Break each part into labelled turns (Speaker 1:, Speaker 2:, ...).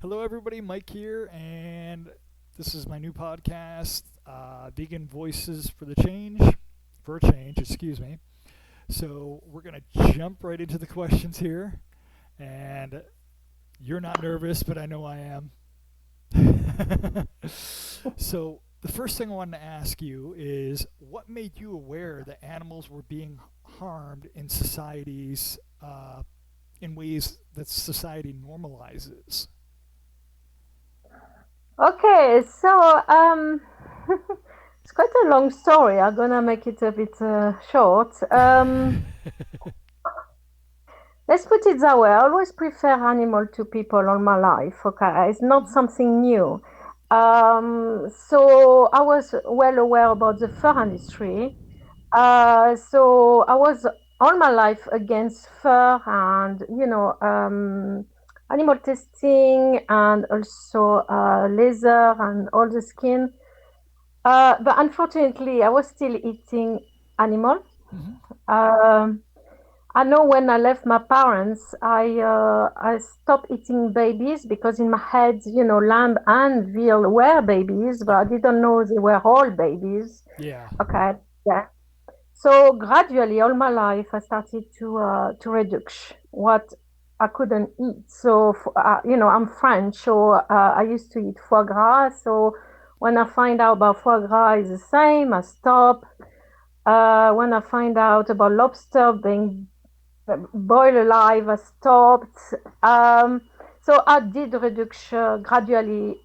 Speaker 1: Hello, everybody. Mike here, and this is my new podcast, Vegan Voices for a change, excuse me. So, we're going to jump right into the questions here, and you're not nervous, but I know I am. So, the first thing I wanted to ask you is what made you aware that animals were being harmed in societies in ways that society normalizes?
Speaker 2: Okay, so it's quite a long story. I'm gonna make it a bit short. Let's put it that way. I always prefer animal to people all my life. Okay, it's not
Speaker 1: Mhm.
Speaker 2: something new. So I was well aware about the fur industry. So I was all my life against fur and animal testing and also leather and all the skin. But unfortunately, I was still eating animal.
Speaker 1: Mhm.
Speaker 2: Um, I know when I left my parents, I stopped eating babies because in my head, lamb and veal were babies, but
Speaker 1: Yeah.
Speaker 2: I didn't know they were all babies.
Speaker 1: Yeah.
Speaker 2: Okay, yeah. So gradually, all my life, I started to reduce what I couldn't eat. So I'm French, so I used to eat foie gras. So when I find out about foie gras is the same, I stop. When I find out about lobster being boiled alive, I stopped. Um, so I did reduction gradually.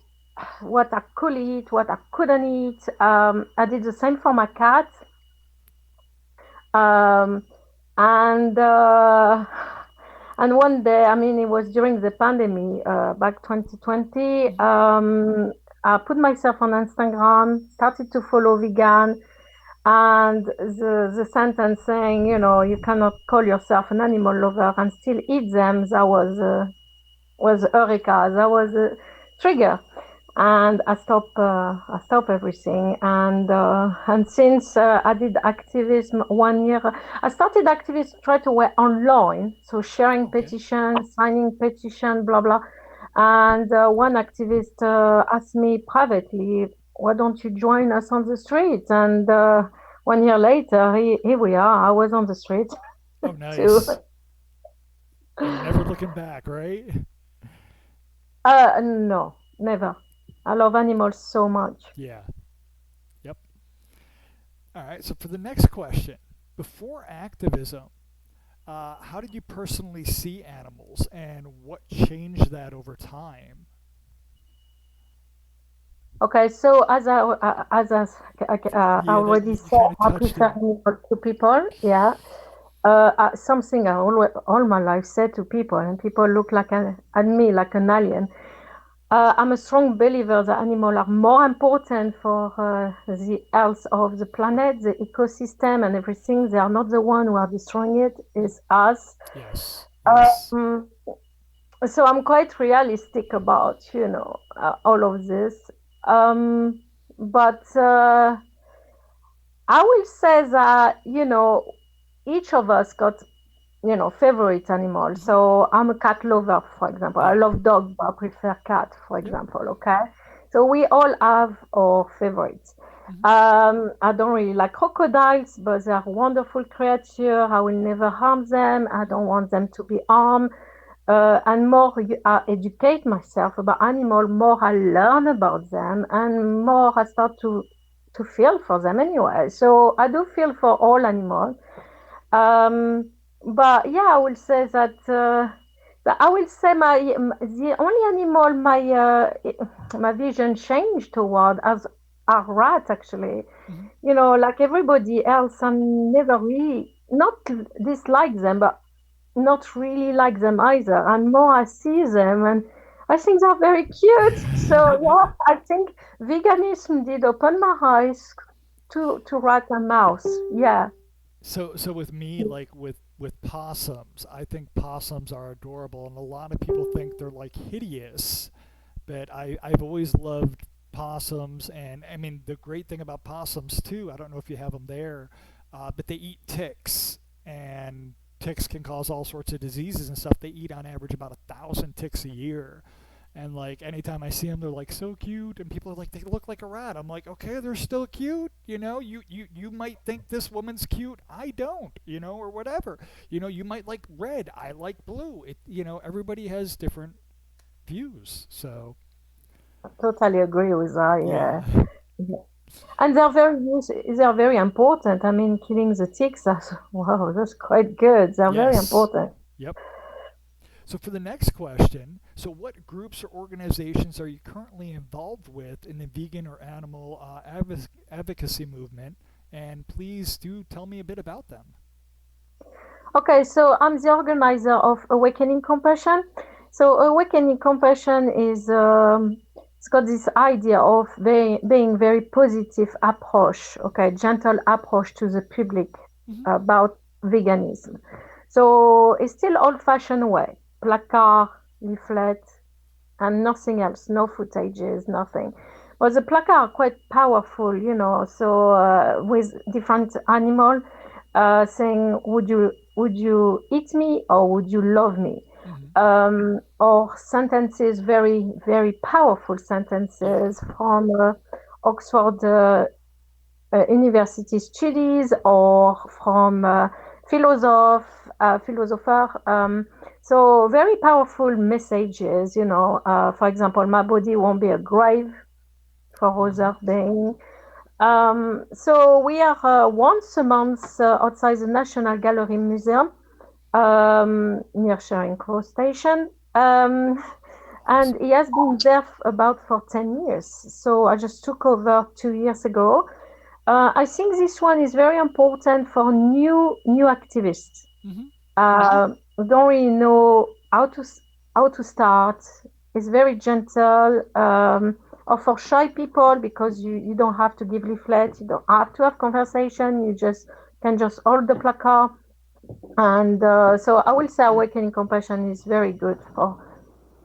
Speaker 2: What I could eat, what I couldn't eat. I did the same for my cat. Um, and and one day, I mean, it was during the pandemic, back 2020.
Speaker 1: Mhm.
Speaker 2: I put myself on Instagram, started to follow vegan, and the sentence saying, you cannot call yourself an animal lover and still eat them, that was Eureka. That was a trigger, and I stop everything. And since I did activism 1 year, I started activism try to work online, so sharing
Speaker 1: Okay.
Speaker 2: petitions, signing petition, blah blah. And one activist asked me privately, "Why don't you join us on the street?" And 1 year later, here we are. I was on the street
Speaker 1: Oh,
Speaker 2: too.
Speaker 1: nice. And never looking back, right?
Speaker 2: No, never. I love animals so much.
Speaker 1: Yeah. Yep. All right. So for the next question, before activism, how did you personally see animals, and what changed that over time?
Speaker 2: Okay, so as I
Speaker 1: Yeah, that
Speaker 2: already
Speaker 1: you
Speaker 2: said,
Speaker 1: kind of
Speaker 2: I
Speaker 1: touched
Speaker 2: prefer
Speaker 1: it.
Speaker 2: animals to people. Yeah, something I always all my life said to people, and people look at me like an alien. I'm a strong believer that animals are more important for the health of the planet, the ecosystem, and everything. They are not the one who are destroying it.
Speaker 1: Mhm.
Speaker 2: It's us.
Speaker 1: Yes. Yes.
Speaker 2: Um, so I'm quite realistic about all of this. But I will say that each of us got favorite animal.
Speaker 1: Mhm.
Speaker 2: So I'm a cat lover, for example. I
Speaker 1: Yep.
Speaker 2: love dog, but I prefer cat, for
Speaker 1: Yep.
Speaker 2: example. Okay, so we all have our favorites.
Speaker 1: Mhm.
Speaker 2: I don't really like crocodiles, but they're wonderful creatures. I will never harm them. I
Speaker 1: Mhm.
Speaker 2: don't want them to be harmed. And more I educate myself about animals, more I learn about them, and more I start to feel for them anyway. So I do feel for all animals. But yeah, I will say that I will say the only animal my vision changed toward as are rats actually.
Speaker 1: Mhm.
Speaker 2: Like everybody else, I never really not dislike them, but not really like them either. And more I see them, and I think they're very cute. So yeah, I think veganism did open my eyes to rat and mouse. Yeah.
Speaker 1: So with me, like with possums, I think possums are adorable, and a lot of people think they're like hideous. But I've always loved possums, and I mean the great thing about possums too. I don't know if you have them there, but they eat ticks, and ticks can cause all sorts of diseases and stuff. They eat on average about 1,000 ticks a year, And like anytime I see them, they're like so cute, and people are like, they look like a rat. I'm like, okay, they're still cute. You might think this woman's cute. I don't. Or whatever. You might like red. I like blue. Everybody has different views. So
Speaker 2: Totally agree with that.
Speaker 1: yeah.
Speaker 2: Yeah. Yeah. And they're very important. I mean, killing the ticks, that's, wow, that's quite good. They're very
Speaker 1: Yes.
Speaker 2: important.
Speaker 1: Yep. So for the next question, so what groups or organizations are you currently involved with in the vegan or animal advocacy movement? And please do tell me a bit about them.
Speaker 2: Okay, so I'm the organizer of Awakening Compassion. So Awakening Compassion it's got this idea of being very positive approach, okay, gentle approach to the public
Speaker 1: Hmm.
Speaker 2: about veganism. So it's still old-fashioned way, placard, leaflet, and nothing else, no footages, nothing. But the placard are quite powerful, so with different animal saying, would you eat me or would you love me?
Speaker 1: Hmm.
Speaker 2: Or sentences, very, very powerful
Speaker 1: Yeah.
Speaker 2: sentences from Oxford university studies or from philosopher. So very powerful messages, for example, my body won't be a grave for
Speaker 1: Hmm.
Speaker 2: other being. So we are once a month outside the National Gallery Museum near Charing Cross Station. And
Speaker 1: Awesome.
Speaker 2: he has been there about for 10 years. So I just took over 2 years ago. I think this one is very important for new activists.
Speaker 1: Hmm.
Speaker 2: Don't really know how to start. It's very gentle. Or for shy people, because you don't have to give leaflets, you don't have to have conversation. You just can just hold the placard. And so I will say Awakening Compassion is very good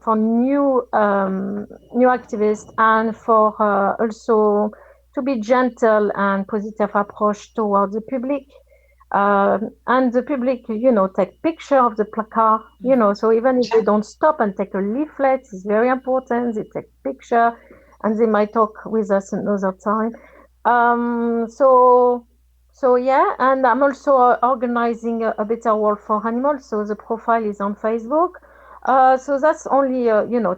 Speaker 2: for new activists, and for also to be gentle and positive approach towards the public. And the public, take picture of the placard,
Speaker 1: Hmm.
Speaker 2: so even if they don't stop and take a leaflet, it's very important. They take picture, and they might talk with us another time. So yeah, and I'm also organizing a better world for animals. So the profile is on Facebook. So that's only,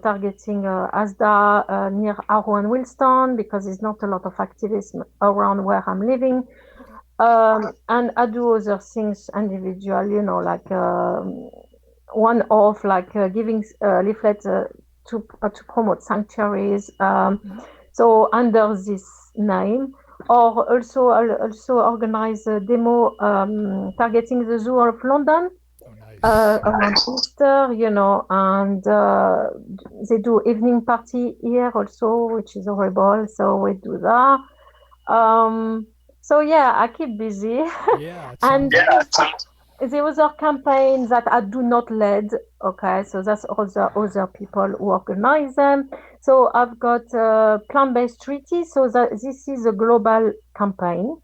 Speaker 2: targeting Asda near Arrow and Wilston, because there's not a lot of activism around where I'm living.
Speaker 1: Okay.
Speaker 2: And I do other things individual, like one off, like giving leaflets to promote sanctuaries.
Speaker 1: Hmm.
Speaker 2: So under this name, or also I'll also organize a demo targeting the Zoo of London
Speaker 1: Oh, nice.
Speaker 2: around Easter, and they do evening party here also, which is horrible. So we do that. Um, so yeah, I keep busy.
Speaker 1: Yeah, it
Speaker 2: And
Speaker 1: sounds like it.
Speaker 2: there was a campaign that I do not lead. Okay, so that's other people who organize them. So I've got a plant-based treaty. So that this is a global campaign.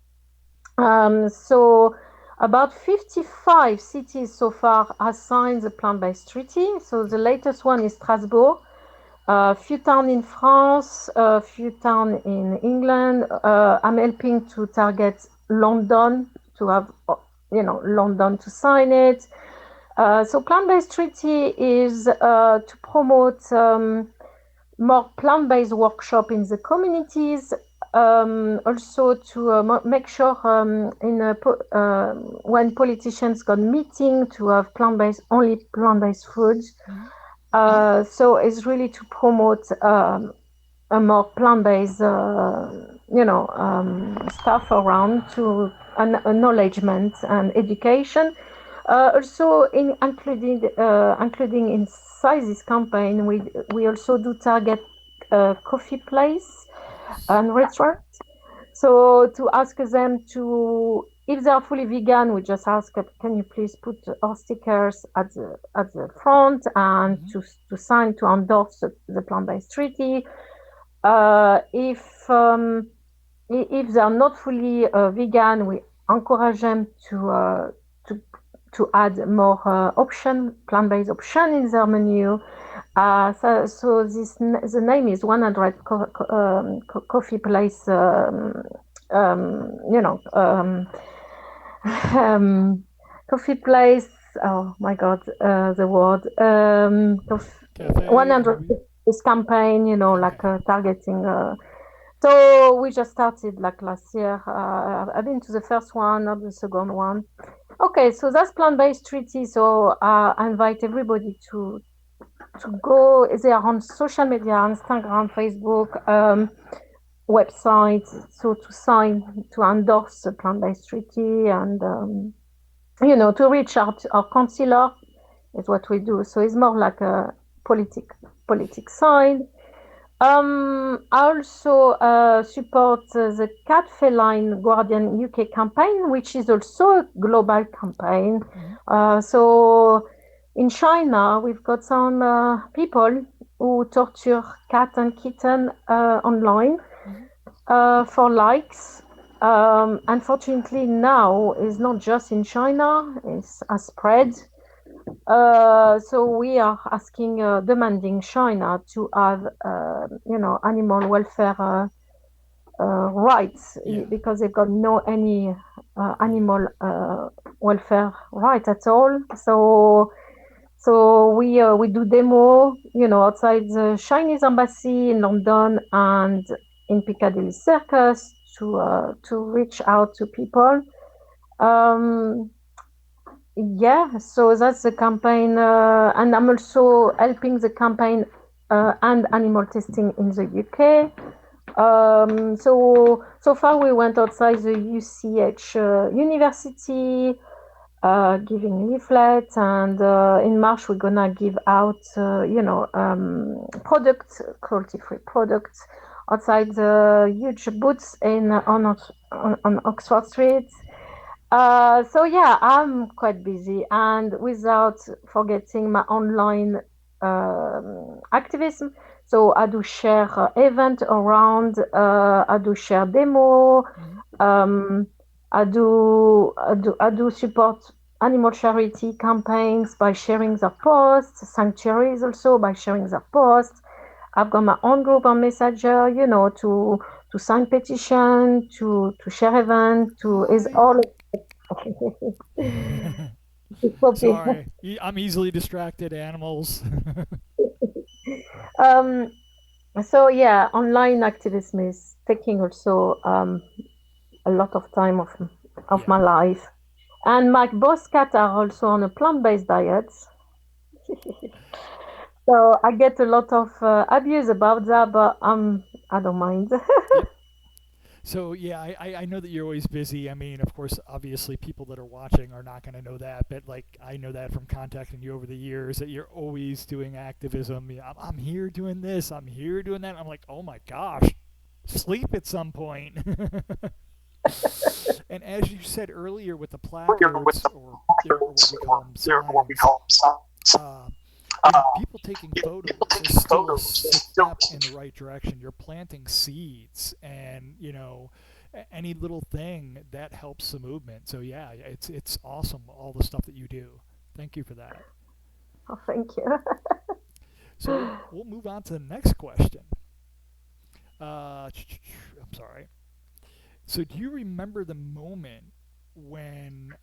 Speaker 2: So about 55 cities so far have signed the plant-based treaty. So the
Speaker 1: Okay.
Speaker 2: latest one is Strasbourg. A few towns in France, a few towns in England. I'm helping to target London to have, London to sign it. So plant-based treaty is to promote more plant-based workshop in the communities. Also to make sure when politicians got meeting to have only plant-based foods.
Speaker 1: Hmm.
Speaker 2: So it's really to promote a more plant-based, stuff around to an acknowledgement and education. Also, including inside this campaign, we also do target coffee place
Speaker 1: Nice.
Speaker 2: and restaurant. So to ask them to, if they are fully vegan, we just ask, can you please put our stickers at the front, and
Speaker 1: Hmm.
Speaker 2: to sign to endorse the plant-based treaty. If they are not fully vegan, we encourage them to to add more plant-based option in their menu. So the name is 100 Coffee Place. You know, um, Coffee Place. Oh my God, the word.
Speaker 1: Cafe,
Speaker 2: 100
Speaker 1: maybe.
Speaker 2: is campaign. You know, like
Speaker 1: Okay.
Speaker 2: targeting. So we just started like last year. I've been to the first one, not the second one. Okay, so that's plant-based treaty. So I invite everybody to go. They are on social media, Instagram, Facebook, website. So to sign, to endorse the plant-based treaty, and to reach out our counselor is what we do. So it's more like a politic side. I also support the Cat Feline Guardian UK campaign, which is also a global campaign.
Speaker 1: Mm-hmm.
Speaker 2: So in China, we've got some people who torture cat and kitten online
Speaker 1: Mm-hmm.
Speaker 2: for likes. Unfortunately, now it's not just in China; it's a spread. So we are asking, demanding China to have, animal welfare rights,
Speaker 1: Yeah.
Speaker 2: because they've got no any
Speaker 1: Yeah.
Speaker 2: animal welfare right at all. So we do demo, outside the Chinese embassy in London and in Piccadilly Circus to reach out to people. Um, yeah, so that's the campaign, and I'm also helping the campaign and animal testing in the UK. So far we went outside the UCH University, giving leaflets, and in March we're gonna give out, products, cruelty-free products, outside the huge booths on Oxford Street. So yeah, I'm quite busy, and without forgetting my online activism. So I do share event around. I do share demo.
Speaker 1: Mm-hmm.
Speaker 2: Um, I do support animal charity campaigns by sharing their posts. Sanctuaries also by sharing their posts. I've got my own group on Messenger, to sign petition, to share event, to is
Speaker 1: Hi.
Speaker 2: all copy.
Speaker 1: Sorry. I'm easily distracted, animals.
Speaker 2: Um, so yeah, online activism is taking also a lot of time of
Speaker 1: Yeah.
Speaker 2: my life. And my boss cat are also on a plant-based diet. So I get a lot of abuse about that, but I don't mind.
Speaker 1: Yep. So yeah, I know that you're always busy. I mean, of course, obviously, people that are watching are not going to know that, but like I know that from contacting you over the years that you're always doing activism. Yeah, I'm here doing this. I'm here doing that. I'm like, oh my gosh, sleep at some point. And as you said earlier with the placards or what we call them signs, uh, people taking photos is still a step in the right direction. You're planting seeds, and any little thing that helps the movement. So yeah, it's awesome all the stuff that you do. Thank you for that.
Speaker 2: Oh, thank you.
Speaker 1: So we'll move on to the next question. I'm sorry. So do you remember the moment when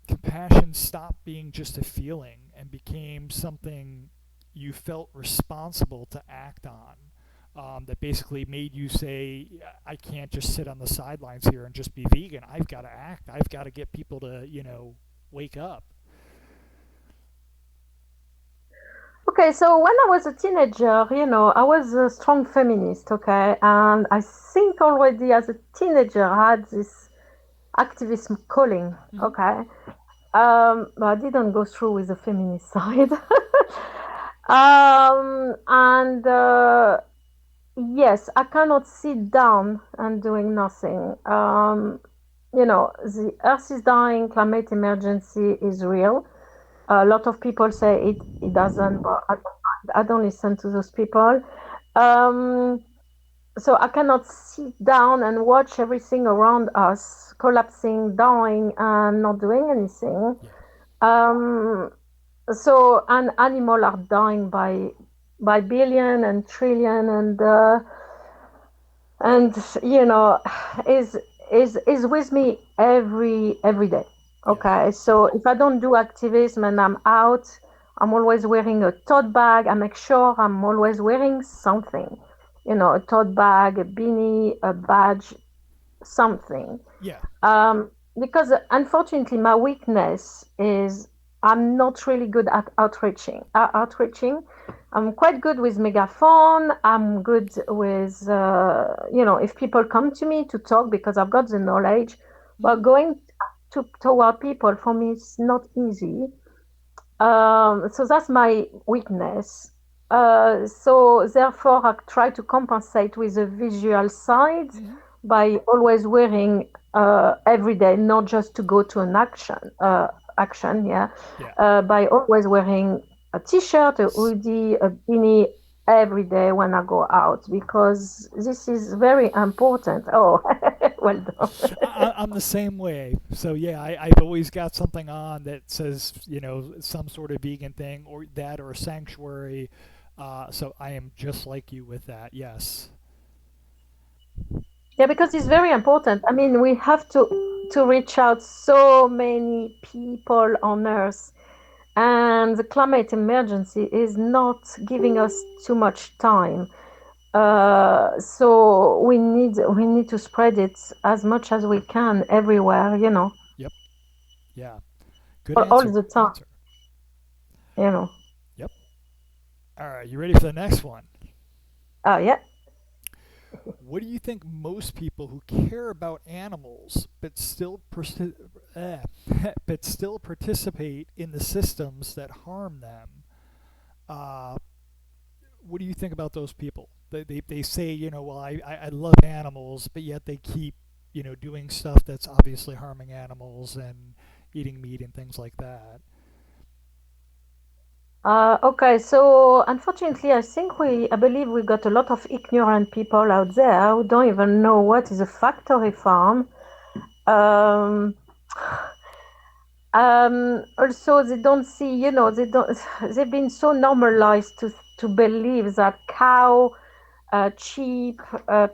Speaker 1: compassion stopped being just a feeling and became something you felt responsible to act on? That basically made you say, I can't just sit on the sidelines here and just be vegan. I've got to act. I've got to get people to, wake up.
Speaker 2: Okay, so when I was a teenager, I was a strong feminist, okay, and I think already as a teenager I had this activism calling,
Speaker 1: Mm-hmm.
Speaker 2: okay. But I didn't go through with the feminist side. And yes, I cannot sit down and doing nothing. The earth is dying, climate emergency is real. A lot of people say it doesn't, but I don't listen to those people. Um, so I cannot sit down and watch everything around us collapsing, dying, and not doing anything.
Speaker 1: Yeah.
Speaker 2: Um, so an animal are dying by billion and trillion and you know is is with me every day.
Speaker 1: Yeah.
Speaker 2: Okay,
Speaker 1: Yep.
Speaker 2: so if I don't do activism and I'm out, I'm always wearing a tote bag. I make sure I'm always wearing something, a tote bag, a beanie, a badge, something.
Speaker 1: Yeah.
Speaker 2: Because unfortunately, my weakness is I'm not really good at outreaching. I'm quite good with megaphone. I'm good with, if people come to me to talk because I've got the knowledge. But
Speaker 1: Hmm.
Speaker 2: going toward people for me is not easy. So that's my weakness. So therefore, I try to compensate with the visual side
Speaker 1: Hmm.
Speaker 2: by always wearing every day, not just to go to an action, yeah.
Speaker 1: Yeah.
Speaker 2: By always wearing a t-shirt, a hoodie, a beanie every day when I go out because this is very important. Oh, well done.
Speaker 1: I'm the same way. So yeah, I've always got something on that says some sort of vegan thing or that or a sanctuary. So I am just like you with that. Yes.
Speaker 2: Yeah, because it's very important. I mean, we have to reach out so many people on Earth, and the climate emergency is not giving us too much time. So we need to spread it as much as we can everywhere.
Speaker 1: Yep. Yeah. Good
Speaker 2: All
Speaker 1: answer.
Speaker 2: the
Speaker 1: Good
Speaker 2: time.
Speaker 1: answer.
Speaker 2: You know.
Speaker 1: Yep. All right. You ready for the next one?
Speaker 2: Yeah.
Speaker 1: What do you think most people who care about animals but still participate in the systems that harm them? Uh, what do you think about those people? They say, well, I love animals, but yet they keep, doing stuff that's obviously harming animals and eating meat and things like that.
Speaker 2: Okay, so unfortunately, I believe we got a lot of ignorant people out there who don't even know what is a factory farm. Um, Also, they don't see, they don't. They've been so normalized to believe that cow, sheep,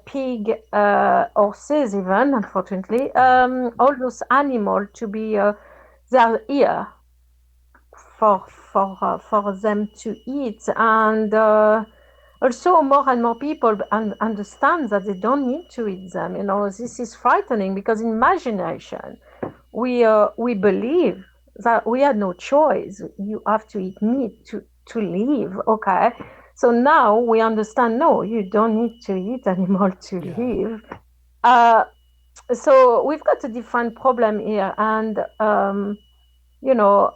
Speaker 2: pig, horses, even unfortunately,
Speaker 1: Yeah.
Speaker 2: all those animals to be they are here for them to eat, and also more and more people understand that they don't need to eat them. This is frightening because in my generation we believe that we had no choice. You have to eat meat to live. Okay, so now we understand. No, you don't need to eat animal to
Speaker 1: Yeah.
Speaker 2: live. Uh, so we've got a different problem here, and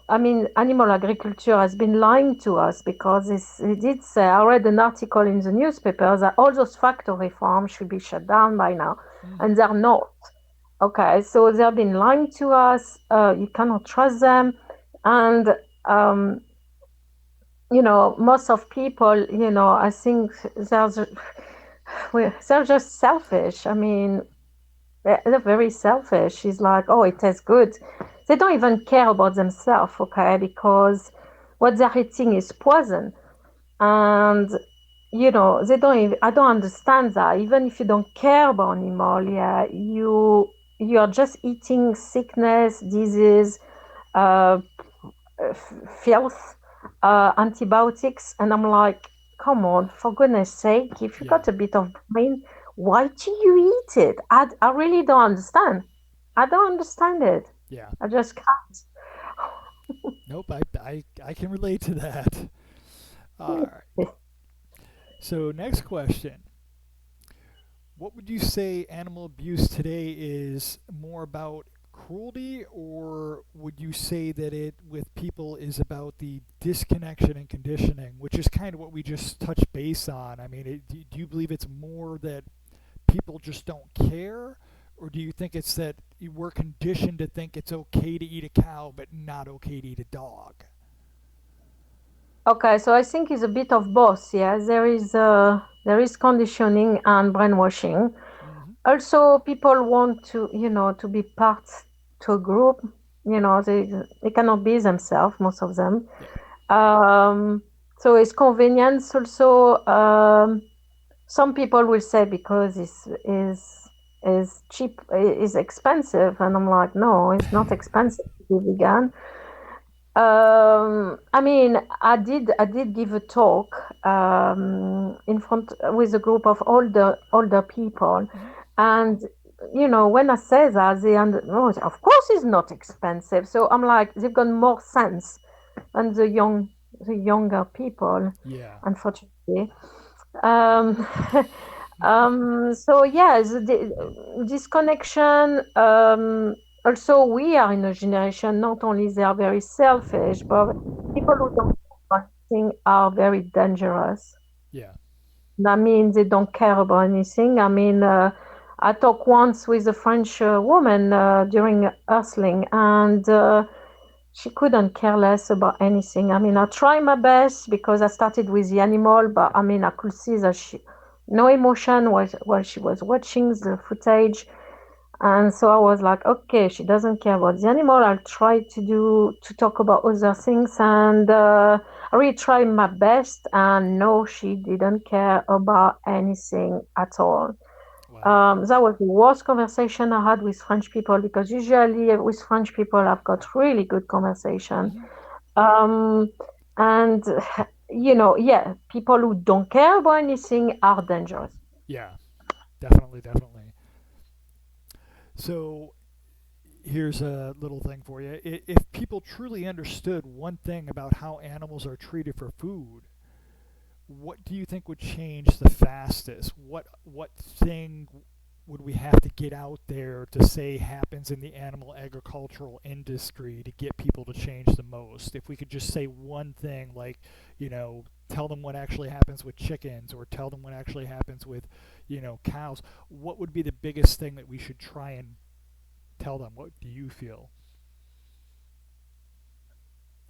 Speaker 2: I mean, animal agriculture has been lying to us because it did say. I read an article in the newspaper that all those factory farms should be shut down by now,
Speaker 1: Hmm.
Speaker 2: and they're not. Okay, so they've been lying to us. You cannot trust them, and um, most of people, I think they're just selfish. I mean, they're very selfish. It's like, oh, it tastes good. They don't even care about themselves, okay? Because what they're eating is poison, and they don't. I don't understand that. Even if you don't care about animal, yeah, you are just eating sickness, disease, uh, filth, antibiotics, and I'm like, come on, for goodness sake, if you
Speaker 1: Yeah.
Speaker 2: got a bit of brain, why do you eat it? I really don't understand. I don't understand it.
Speaker 1: Yeah.
Speaker 2: I just can't.
Speaker 1: Nope. I can relate to that. All right. So next question. What would you say animal abuse today is more about cruelty, or would you say that it with people is about the disconnection and conditioning, which is kind of what we just touched base on? I mean, do you believe it's more that people just don't care, or do you think it's that we're conditioned to think it's okay to eat a cow but not okay to eat a dog?
Speaker 2: Okay, so I think it's a bit of both. Yeah, there is conditioning and brainwashing.
Speaker 1: Hmm.
Speaker 2: Also, people want to be part to a group. They cannot be themselves, most of them.
Speaker 1: Yeah.
Speaker 2: Um, so it's convenience also. Some people will say because is cheap, is expensive, and I'm like, no, it's not expensive to be vegan. I mean, I did give a talk in front with a group of older people,
Speaker 1: Hmm.
Speaker 2: and when I say that, no, of course it's not expensive. So I'm like, they've got more sense than the younger people,
Speaker 1: Yeah.
Speaker 2: unfortunately. Um, so yeah, this connection. Also, we are in a generation. Not only they are very selfish, but people who don't care about anything are very dangerous.
Speaker 1: Yeah.
Speaker 2: That means they don't care about anything. I mean, I talked once with a French woman during hustling, and she couldn't care less about anything. I mean, I try my best because I started with the animal, but I mean, I could see that she no emotion while she was watching the footage. And so I was like, okay, she doesn't care about the animal. I'll try to talk about other things, and I really tried my best. And no, she didn't care about anything at all.
Speaker 1: Wow.
Speaker 2: That was the worst conversation I had with French people because usually with French people I've got really good conversation.
Speaker 1: Hmm.
Speaker 2: Um, and yeah, people who don't care about anything are dangerous.
Speaker 1: Yeah. Definitely. Definitely. So here's a little thing for you. If people truly understood one thing about how animals are treated for food, what do you think would change the fastest? What thing would we have to get out there to say happens in the animal agricultural industry to get people to change the most? If we could just say one thing, like, tell them what actually happens with chickens or tell them what actually happens with, cows, what would be the biggest thing that we should try and tell them? What do you feel?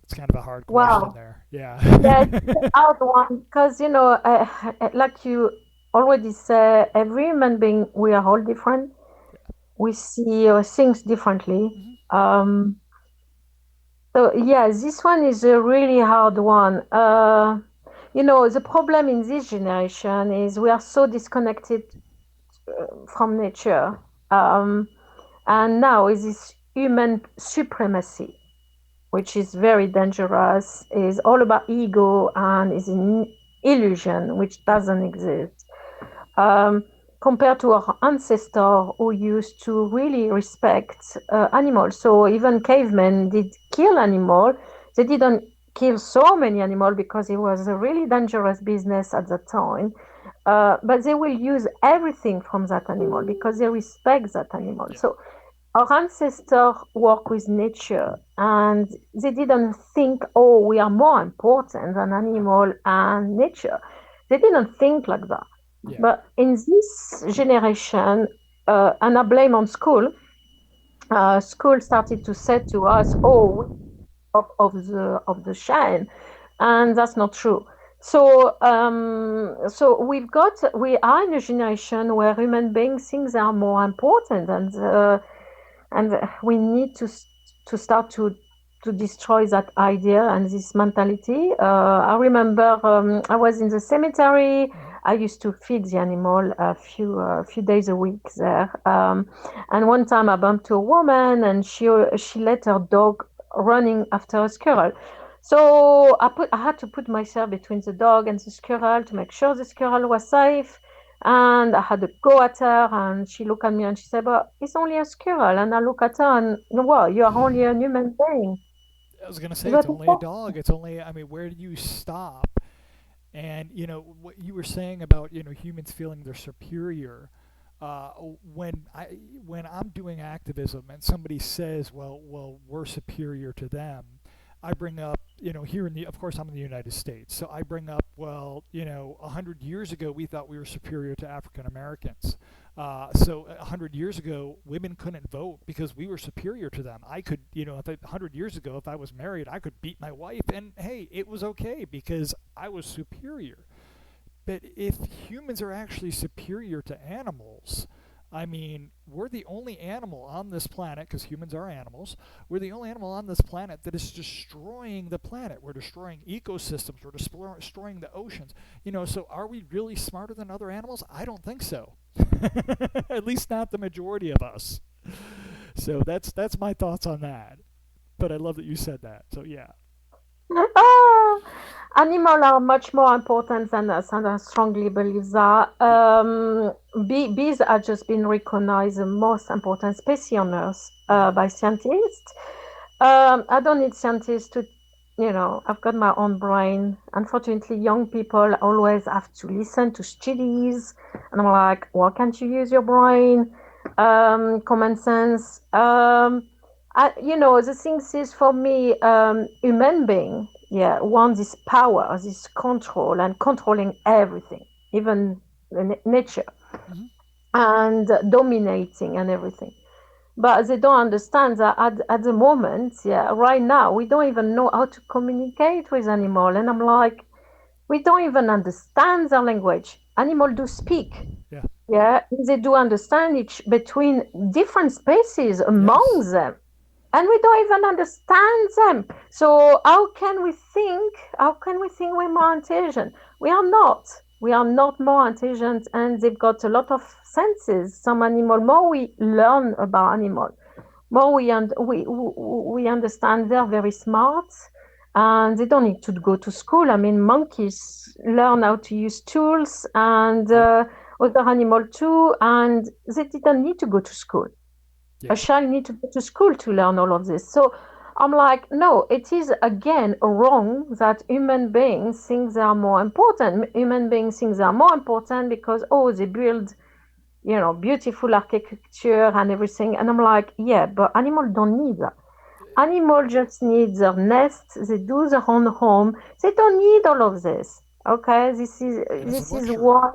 Speaker 1: It's kind of a hard question
Speaker 2: Wow.
Speaker 1: there. Yeah.
Speaker 2: Yeah, it's a hard one because like you already said, every human being, we are all different. We see things differently.
Speaker 1: Hmm.
Speaker 2: Um, so yeah, this one is a really hard one. The problem in this generation is we are so disconnected from nature. Um,
Speaker 1: Yeah.
Speaker 2: and now is this human supremacy, which is very dangerous, is all about ego and is an illusion which doesn't exist. Um, Compared to our ancestor who used to really respect animals. So even cavemen did kill animal. They didn't kill so many animals because it was a really dangerous business at that time. But they will use everything from that animal because they respect that animal.
Speaker 1: Yeah.
Speaker 2: So our ancestors work with nature and they didn't think, oh, we are more important than animal and nature. They didn't think like that.
Speaker 1: Yeah.
Speaker 2: But in this generation, and I blame on school, school started to say to us, oh, we of the shine, and that's not true. So we are in a generation where human beings think they are more important, and we need to start to destroy that idea and this mentality. I remember I was in the cemetery.
Speaker 1: Hmm.
Speaker 2: I used to feed the animal a few days a week there. And one time I bumped to a woman, and she let her dog running after a squirrel. So I had to put myself between the dog and the squirrel to make sure the squirrel was safe. And I had to go at her, and she looked at me and she said, "But it's only a squirrel." And I look at her and, well, you are only a human being.
Speaker 1: I was gonna say it's
Speaker 2: But
Speaker 1: only a dog. It's only. I mean, where do you stop? And what you were saying about humans feeling they're superior. Uh, when I'm doing activism and somebody says, well, we're superior to them, I bring up, here of course I'm in the United States, so I bring up, well, 100 years ago we thought we were superior to African Americans. So 100 years ago, women couldn't vote because we were superior to them. I could, if 100 years ago, if I was married, I could beat my wife, and hey, it was okay because I was superior. But if humans are actually superior to animals, I mean, we're the only animal on this planet, because humans are animals, we're the only animal on this planet that is destroying the planet. We're destroying ecosystems, we're destroying the oceans. So are we really smarter than other animals? I don't think so. At least not the majority of us. So that's my thoughts on that. But I love that you said that. So yeah.
Speaker 2: Ah, animals are much more important than us, and I strongly believe that.
Speaker 1: Yeah.
Speaker 2: Bees are just been recognized the most important species on Earth
Speaker 1: Mm-hmm.
Speaker 2: by scientists. I don't need scientists to, I've got my own brain. Unfortunately, young people always have to listen to studies, and I'm like, why can't you use your brain? Common sense. The thing is for me, human being, yeah, want this power, this control, and controlling everything, even the nature,
Speaker 1: Mm-hmm.
Speaker 2: and dominating and everything. But they don't understand that at the moment, yeah, right now, we don't even know how to communicate with animal. And I'm like, we don't even understand their language. Animals do speak.
Speaker 1: Yeah.
Speaker 2: Yeah, they do understand each between different species
Speaker 1: Yes.
Speaker 2: among them, and we don't even understand them. So how can we think we're more intelligent? We are not. We are not more intelligent, and they've got a lot of senses. Some animal, more we learn about animal, more we understand they're very smart, and they don't need to go to school. I mean, monkeys learn how to use tools, and
Speaker 1: Yep.
Speaker 2: other animal too, and they didn't need to go to school. A
Speaker 1: Yeah.
Speaker 2: child need to go to school to learn all of this. So I'm like, no, it is again wrong that human beings think they are more important. Human beings think they are more important because, oh, they build, beautiful architecture and everything. And I'm like, yeah, but animals don't need that. Animals just need their nest. They do their own home. They don't need all of this. Okay, this is
Speaker 1: And it's a
Speaker 2: this is
Speaker 1: luxury.
Speaker 2: why,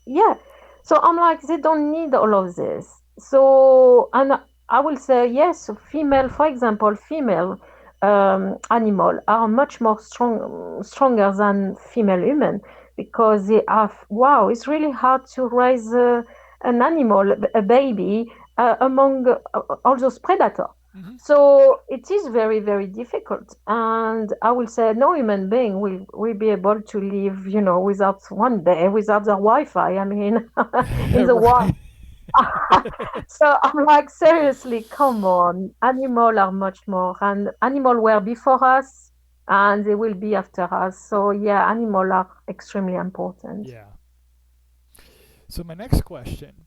Speaker 2: yeah. So I'm like, they don't need all of this. So, and I will say yes, female, for example, female animal are much more stronger than female human, because they have, wow, it's really hard to raise an animal, a baby, among all those predators.
Speaker 1: Mm-hmm.
Speaker 2: So it is very, very difficult. And I will say no human being will be able to live, without one day, without the Wi-Fi. I mean, in the wild.
Speaker 1: Right.
Speaker 2: So I'm like, seriously, come on. Animals are much more, and animals were before us, and they will be after us. So yeah, animals are extremely important.
Speaker 1: Yeah. So my next question: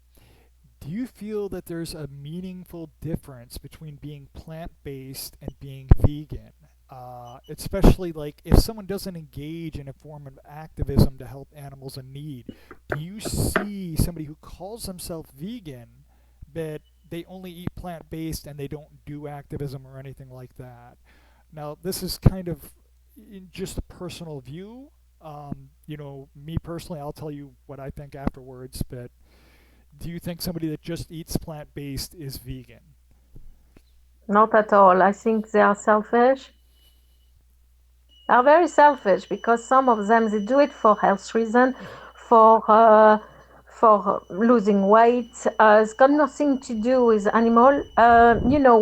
Speaker 1: do you feel that there's a meaningful difference between being plant-based and being vegan? Especially like if someone doesn't engage in a form of activism to help animals in need, do you see somebody who calls themselves vegan but they only eat plant-based and they don't do activism or anything like that? Now, this is kind of just a personal view. Me personally, I'll tell you what I think afterwards, but do you think somebody that just eats plant based is vegan?
Speaker 2: Not at all. I think they are selfish. Are very selfish, because some of them they do it for health reason,
Speaker 1: Mm-hmm.
Speaker 2: for losing weight. It's got nothing to do with animal.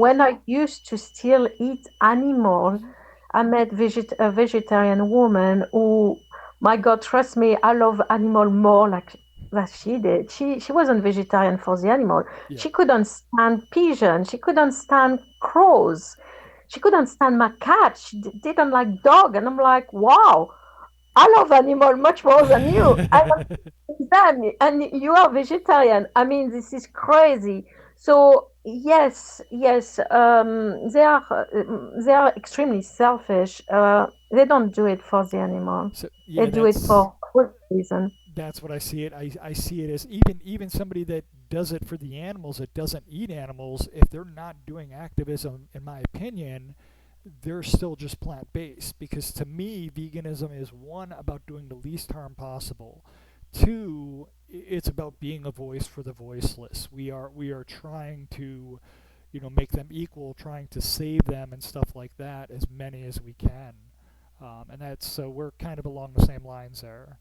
Speaker 2: When I used to still eat animal,
Speaker 1: Mm-hmm.
Speaker 2: I met a vegetarian woman who, my God, trust me, I love animal more like that she did. She wasn't vegetarian for the animal.
Speaker 1: Yeah.
Speaker 2: She couldn't stand pigeons. She couldn't stand crows. She couldn't stand my cat. She didn't like dog. And I'm like, wow, I love animal much more than you. I love them, and you are vegetarian. I mean, this is crazy. So yes, yes, they are extremely selfish. They don't do it for the animal.
Speaker 1: So
Speaker 2: They
Speaker 1: yeah,
Speaker 2: do it for good reason.
Speaker 1: that's what I see it. I see it as even somebody that does it for the animals that doesn't eat animals, if they're not doing activism, in my opinion, they're still just plant based. Because to me, veganism is one about doing the least harm possible. Two, it's about being a voice for the voiceless. We are trying to, make them equal, trying to save them and stuff like that, as many as we can. And that's so we're kind of along the same lines there.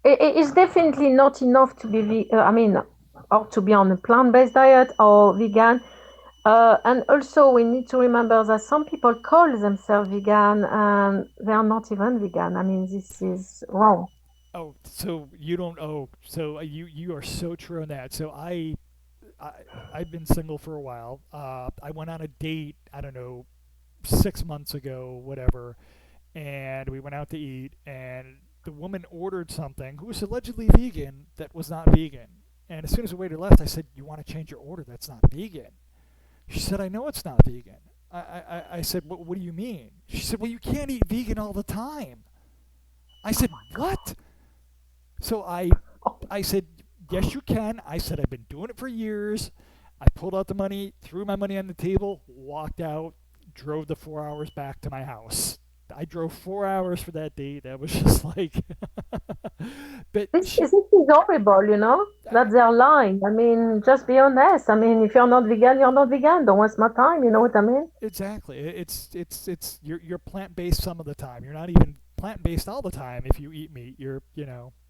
Speaker 2: It's definitely not enough to be. I mean, or to be on a plant-based diet or vegan. And also, we need to remember that some people call themselves vegan and they are not even vegan. I mean, this is wrong.
Speaker 1: Oh, so you don't. Oh, so you are so true on that. So I I've been single for a while. I went on a date. I don't know, 6 months ago, whatever, and we went out to eat, and the woman ordered something who was allegedly vegan that was not vegan. And as soon as the waiter left, I said, "You want to change your order? That's not vegan." She said, "I know it's not vegan." I said, what do you mean? She said, "Well, you can't eat vegan all the time." I said, "What?" So I said, "Yes, you can." I said, "I've been doing it for years." I pulled out the money, threw my money on the table, walked out, drove the 4 hours back to my house. I drove 4 hours for that date. That was just like, but
Speaker 2: This is horrible, you know,
Speaker 1: I,
Speaker 2: that they're lying. I mean, just be honest. I mean, if you're not vegan, you're not vegan. Don't waste my time. You know what I mean?
Speaker 1: exactly. It's you're plant based some of the time. You're not even plant based all the time if you eat meat.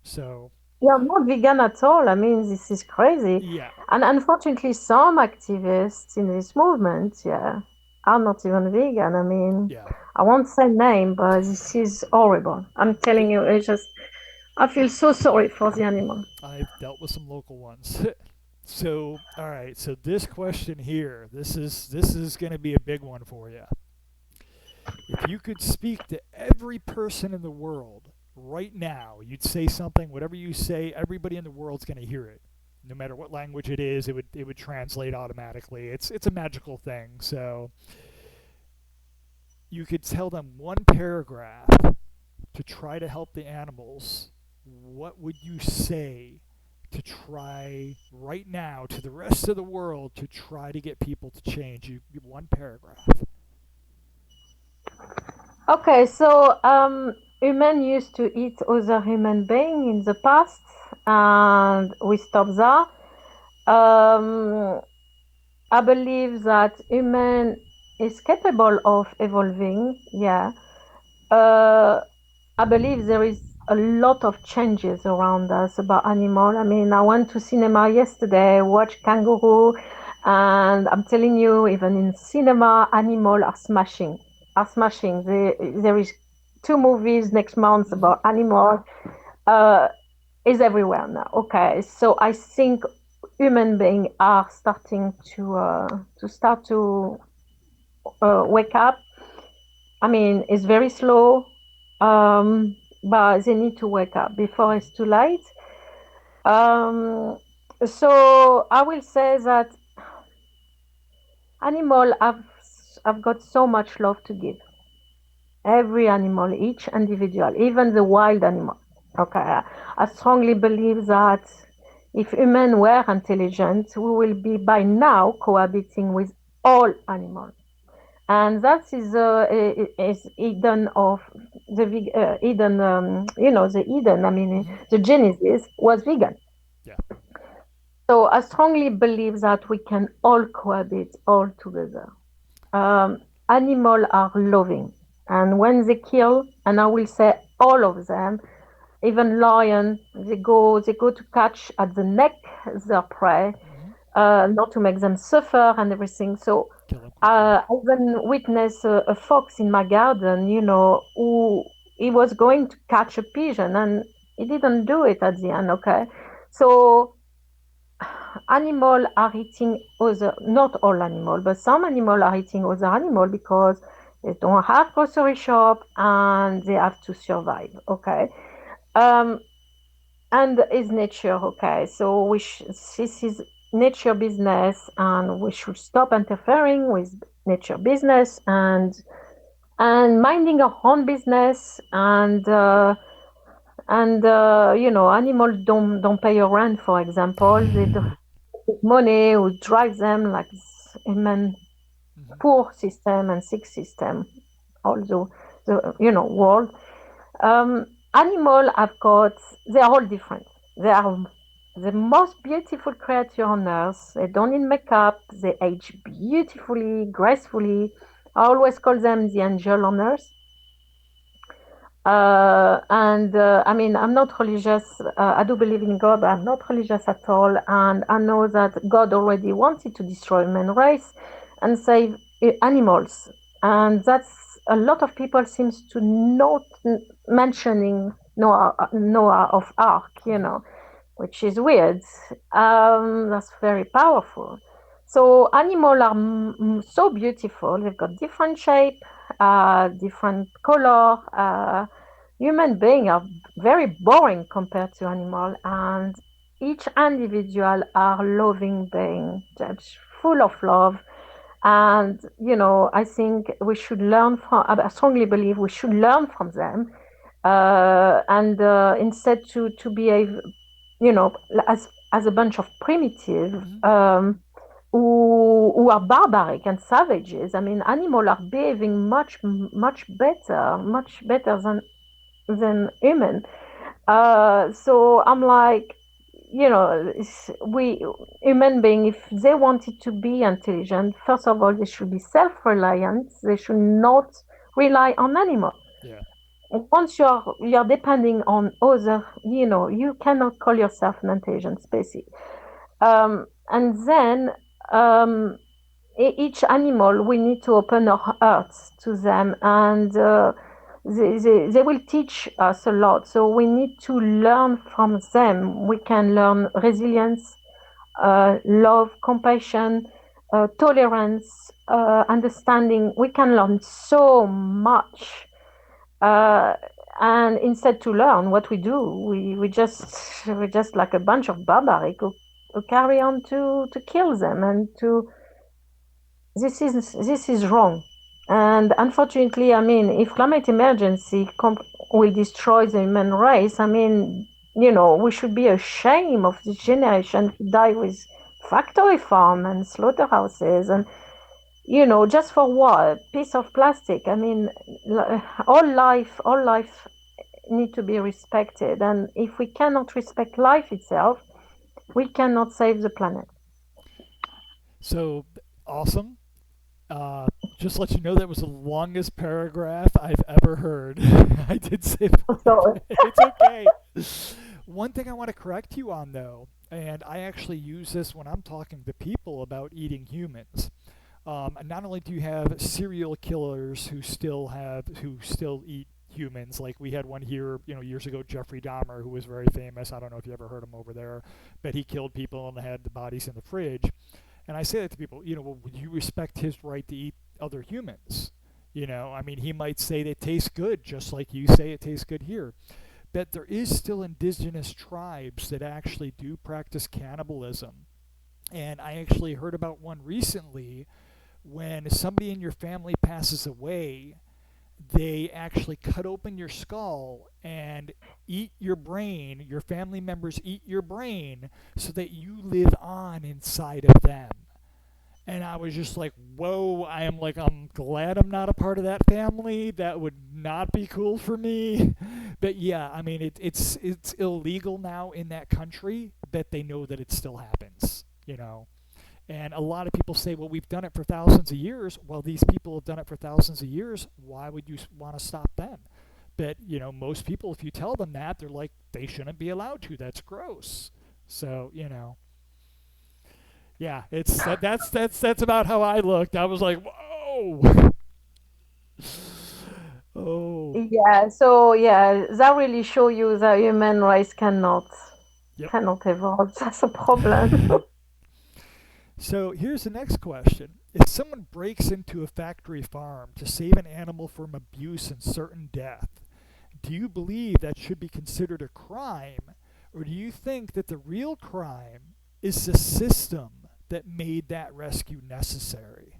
Speaker 1: So
Speaker 2: You're not vegan at all. I mean, this is crazy.
Speaker 1: yeah,
Speaker 2: And unfortunately, some activists in this movement, yeah, are not even vegan. I mean,
Speaker 1: yeah.
Speaker 2: I won't say name, but this is horrible. I'm
Speaker 1: It,
Speaker 2: telling you, it's just, I feel so sorry for the animal.
Speaker 1: I've dealt with some local ones. So, all right. So this question here, this is going to be a big one for you. If you could speak to every person in the world right now, you'd say something. Whatever you say, everybody in the world's going to hear it. No matter what language it is, it would translate automatically. It's a magical thing. So you could tell them one paragraph to try to help the animals. What would you say to try right now to the rest of the world to try to get people to change? You one paragraph.
Speaker 2: Okay, so human used to eat other human being in the past, and we stopped that. I believe that human is capable of evolving. Yeah. Uh, I believe there is a lot of changes around us about animal. I mean, I went to cinema yesterday, watched kangaroo, and I'm telling you, even in cinema, animal are smashing. There is two movies next month
Speaker 1: Mm-hmm.
Speaker 2: about animal. Uh, is everywhere now. Okay, so I think human beings are starting to start to wake up. I mean, it's very slow, but they need to wake up before
Speaker 1: Mm-hmm.
Speaker 2: it's too late. So I will say that animal have got so much love to give. Every animal, each individual, even the wild animal. Okay, I strongly believe that if humans were intelligent, we will be by now cohabiting with all animals. And that is Eden of Eden, the Eden. I mean,
Speaker 1: Mm-hmm.
Speaker 2: the Genesis was vegan.
Speaker 1: Yeah.
Speaker 2: So I strongly believe that we can all cohabit all together. Um, Animals are loving, and when they kill, and I will say all of them, even lion, they go to catch at the neck their prey,
Speaker 1: Mm-hmm.
Speaker 2: not to make them suffer and everything. So
Speaker 1: Kill them quickly.
Speaker 2: I even witnessed a fox in my garden, who he was going to catch a pigeon and he didn't do it at the end. Okay, so animal are eating other, not all animal, but some animal are eating other animal because they don't have grocery shop and they have to survive. Okay, um, and is nature. Okay, so this is nature business and we should stop interfering with nature business and minding our own business animals don't pay your rent, for example. They don't have money who drive them like human
Speaker 1: Mm-hmm.
Speaker 2: poor system and sick system, although the world. Animal have got, they are all different. They are the most beautiful creature on earth. They don't need makeup. They age beautifully, gracefully. I always call them the angel on earth. And I mean, I'm not religious. I do believe in God, but I'm not religious at all. And I know that God already wanted to destroy human race and save animals. And that's a lot of people seems to not mentioning Noah of Ark,
Speaker 1: Hmm.
Speaker 2: which is weird. That's very powerful. So animals are so beautiful. They've got different shape, different color. Human beings are very boring compared to animal, and each individual are loving being, just full of love. And I think we should learn from. I strongly believe we should learn from them, and instead to behave, as a bunch of primitive.
Speaker 1: Hmm.
Speaker 2: Who are barbaric and savages. I mean, animals are behaving much better than human. So I'm like, we human being, if they wanted to be intelligent, first of all, they should be self-reliant. They should not rely on animals.
Speaker 1: Yeah.
Speaker 2: Once you're depending on other, you cannot call yourself an intelligent species. And then um, each animal, we need to open our hearts to them, and they will teach us a lot. So we need to learn from them. We can learn resilience, love, compassion, tolerance, understanding. We can learn so much. Uh, and instead to learn what we do, we're just like a bunch of barbaric who carry on to kill them and to this is wrong. And unfortunately, I mean, if climate emergency will destroy the human race, I mean, we should be ashamed of this generation who die with factory farm and slaughterhouses and just for what? Piece of plastic. I mean, all life need to be respected. And if we cannot respect life itself, we cannot save the planet.
Speaker 1: So awesome. Uh, just let you know that was the longest paragraph I've ever heard. I did say
Speaker 2: So
Speaker 1: it's okay. One thing I want to correct you on, though, and I actually use this when I'm talking to people about eating humans. Not only do you have serial killers who still eat humans, like we had one here, years ago, Jeffrey Dahmer, who was very famous. I don't know if you ever heard him over there, but he killed people and had the bodies in the fridge. And I say that to people, well, would you respect his right to eat other humans? I mean, he might say they taste good, just like you say it tastes good here. But there is still indigenous tribes that actually do practice cannibalism. And I actually heard about one recently when somebody in your family passes away, they actually cut open your skull and eat your brain. Your family members eat your brain so that you live on inside of them. And I was just like, whoa, I'm glad I'm not a part of that family. That would not be cool for me. But yeah, I mean, it's illegal now in that country, but they know that it still happens. And a lot of people say, well, we've done it for thousands of years. Well, these people have done it for thousands of years. Why would you want to stop them? But, most people, if you tell them that, they're like, they shouldn't be allowed to. That's gross. So, yeah, that's about how I looked. I was like, whoa. Oh,
Speaker 2: yeah, so yeah, that really show you that human race
Speaker 1: yep.
Speaker 2: cannot evolve. That's a problem.
Speaker 1: So here's the next question. If someone breaks into a factory farm to save an animal from abuse and certain death, do you believe that should be considered a crime? Or do you think that the real crime is the system that made that rescue necessary?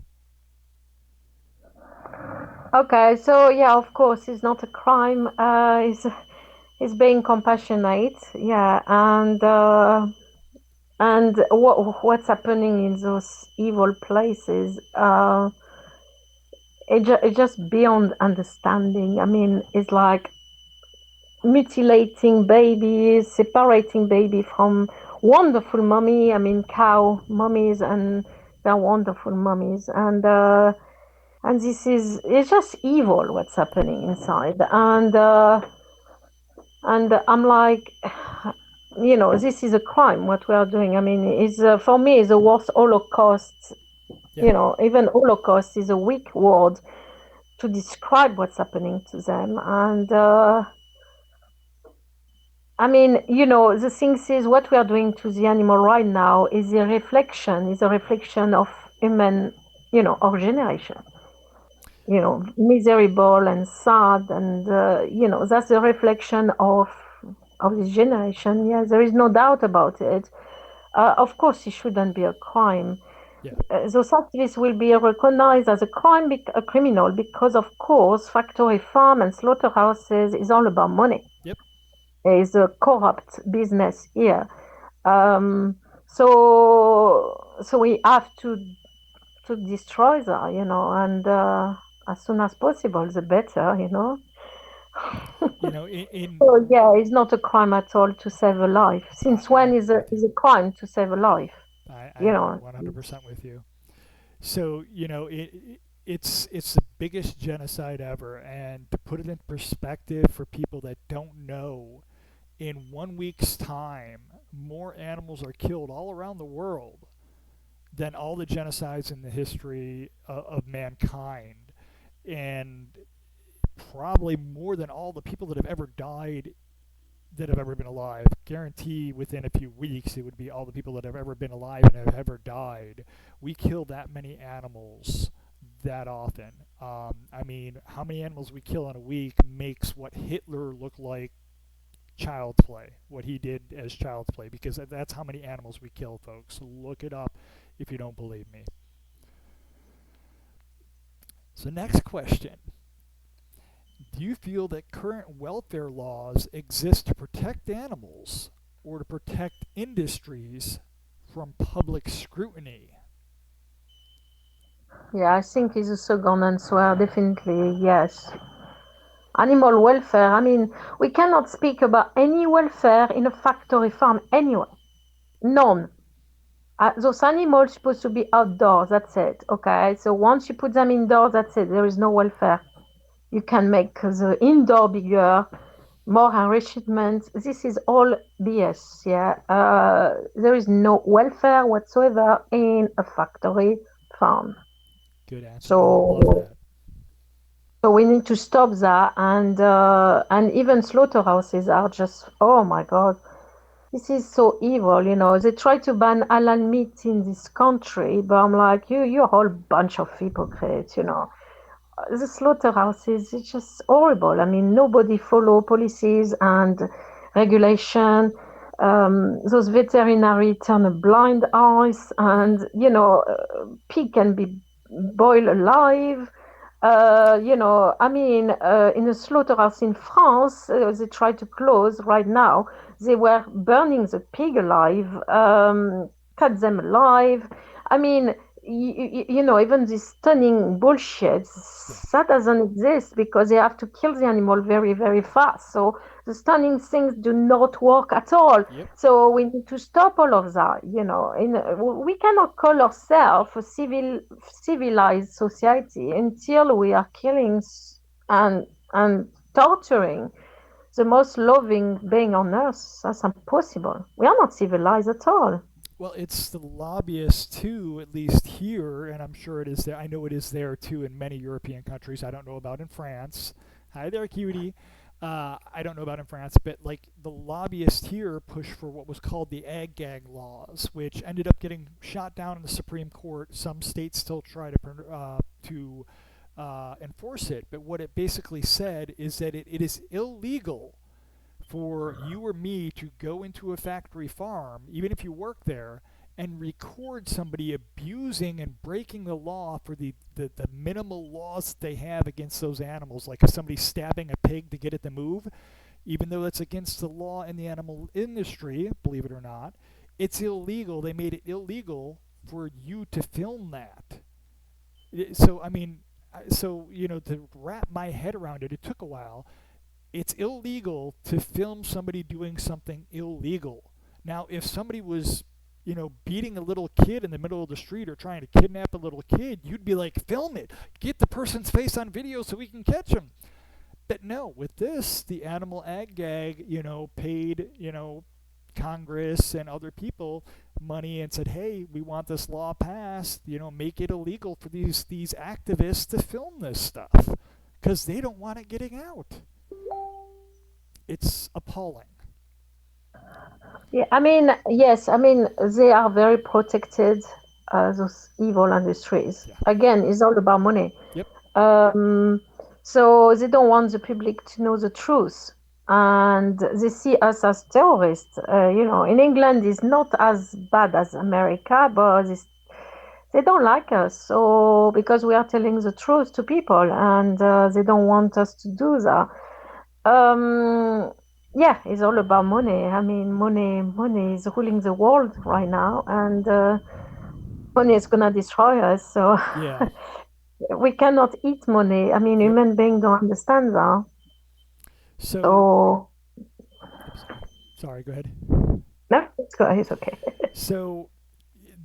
Speaker 2: Okay, so yeah, of course, it's not a crime. It's being compassionate. Yeah, and what's happening in those evil places? It's just beyond understanding. I mean, it's like mutilating babies, separating baby from wonderful mommy. I mean, cow mummies, and they're wonderful mummies. And And this is it's just evil what's happening inside. And I'm like, this is a crime what we are doing. I mean, it's for me is the worst Holocaust.
Speaker 1: Yeah,
Speaker 2: Even Holocaust is a weak word to describe what's happening to them. And I mean, the thing is, what we are doing to the animal right now is a reflection of human, our generation. Miserable and sad, and that's a reflection of this generation. Yeah, there is no doubt about it. Of course, it shouldn't be a crime.
Speaker 1: yeah,
Speaker 2: Those activists will be recognized as a criminal, because, of course, factory farm and slaughterhouses is all about money.
Speaker 1: yep.
Speaker 2: It's a corrupt business here. Um, so we have to destroy that, and as soon as possible, the better.
Speaker 1: You know, in
Speaker 2: So yeah, it's not a crime at all to save a life. Since when
Speaker 1: I'm
Speaker 2: is a
Speaker 1: with you.
Speaker 2: crime to save a life?
Speaker 1: I
Speaker 2: You
Speaker 1: am
Speaker 2: know,
Speaker 1: 100% with you. So it's the biggest genocide ever, and to put it in perspective for people that don't know, in 1 week's time, more animals are killed all around the world than all the genocides in the history of mankind, and probably more than all the people that have ever died that have ever been alive. Guarantee within a few weeks it would be all the people that have ever been alive and have ever died. We kill that many animals that often. I mean, how many animals we kill in a week makes what Hitler looked like child's play, what he did as child's play, because that's how many animals we kill, folks. Look it up if you don't believe me. So, next question. Do you feel that current welfare laws exist to protect animals or to protect industries from public scrutiny?
Speaker 2: yeah, I think it's a second answer. Definitely, yes. Animal welfare. I mean, we cannot speak about any welfare in a factory farm anyway. None. Those animals supposed to be outdoors. That's it. Okay. So once you put them indoors, that's it. There is no welfare. You can make the indoor bigger, more enrichment. This is all BS. Yeah. There is no welfare whatsoever in a factory farm.
Speaker 1: Good answer. I love
Speaker 2: So
Speaker 1: that.
Speaker 2: so we need to stop that, and even slaughterhouses are just, oh my God, this is so evil. They try to ban halal meat in this country, but I'm like, you're a whole bunch of hypocrites. The slaughterhouses, it's just horrible. I mean, nobody follow policies and regulation. Those veterinary turn a blind eyes, and pig can be boiled alive. I mean, in a slaughterhouse in France, they try to close right now. They were burning the pig alive, cut them alive. I mean, even this stunning bullshit,
Speaker 1: Yeah.
Speaker 2: that doesn't exist because they have to kill the animal very, very fast. So the stunning things do not work at all.
Speaker 1: Yep.
Speaker 2: So we need to stop all of that. We cannot call ourselves a civilized society until we are killing and torturing the most loving being on earth. That's impossible. We are not civilized at all.
Speaker 1: Well, it's the lobbyists too, at least here, and I'm sure it is there. I know it is there too in many European countries. I don't know about in France. Hi there, cutie. I don't know about in France, but like the lobbyists here push for what was called the ag gag laws, which ended up getting shot down in the Supreme Court. Some states still try to enforce it, but what it basically said is that it is illegal for you or me to go into a factory farm, even if you work there, and record somebody abusing and breaking the law for the minimal laws that they have against those animals. Like if somebody's stabbing a pig to get it to move, even though that's against the law in the animal industry, believe it or not, it's illegal. They made it illegal for you to film that. So, I mean, to wrap my head around it, it took a while. It's illegal to film somebody doing something illegal. Now, if somebody was beating a little kid in the middle of the street or trying to kidnap a little kid, you'd be like, film it, get the person's face on video so we can catch him. But no, with this, the animal ag gag, paid, Congress and other people money and said, "Hey, we want this law passed. Make it illegal for these activists to film this stuff because they don't want it getting out." It's appalling.
Speaker 2: Yeah, I mean, yes, I mean, they are very protected, those evil industries.
Speaker 1: Yeah.
Speaker 2: Again, it's all about money.
Speaker 1: Yep.
Speaker 2: Um, so they don't want the public to know the truth. And they see us as terrorists. In England, it's not as bad as America, but they don't like us. So because we are telling the truth to people, and they don't want us to do that. Um, yeah, it's all about money. I mean, money is ruling the world right now, and money is gonna destroy us. So
Speaker 1: Yeah.
Speaker 2: we cannot eat money. I mean,
Speaker 1: Yep.
Speaker 2: human beings don't understand that.
Speaker 1: So,
Speaker 2: So
Speaker 1: I'm sorry. Sorry. Go ahead.
Speaker 2: no, it's okay.
Speaker 1: So,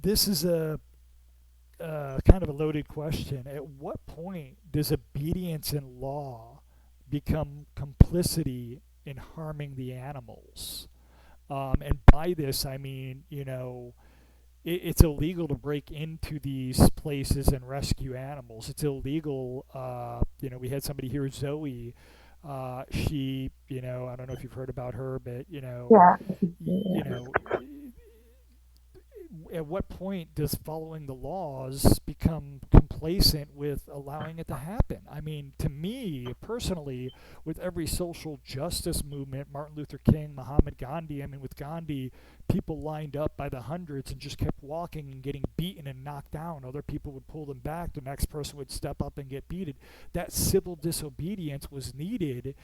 Speaker 1: this is a kind of a loaded question. At what point does obedience in law become complicity in harming the animals? And by this, I mean, it's illegal to break into these places and rescue animals. It's illegal. We had somebody here, Zoe. She, I don't know if you've heard about her, but
Speaker 2: Yeah,
Speaker 1: you
Speaker 2: yeah.
Speaker 1: know, at what point does following the laws become complacent with allowing it to happen? I mean, to me personally, with every social justice movement, Martin Luther King, Muhammad Gandhi, I mean, with Gandhi, people lined up by the hundreds and just kept walking and getting beaten and knocked down. Other people would pull them back. The next person would step up and get beaten. That civil disobedience was needed,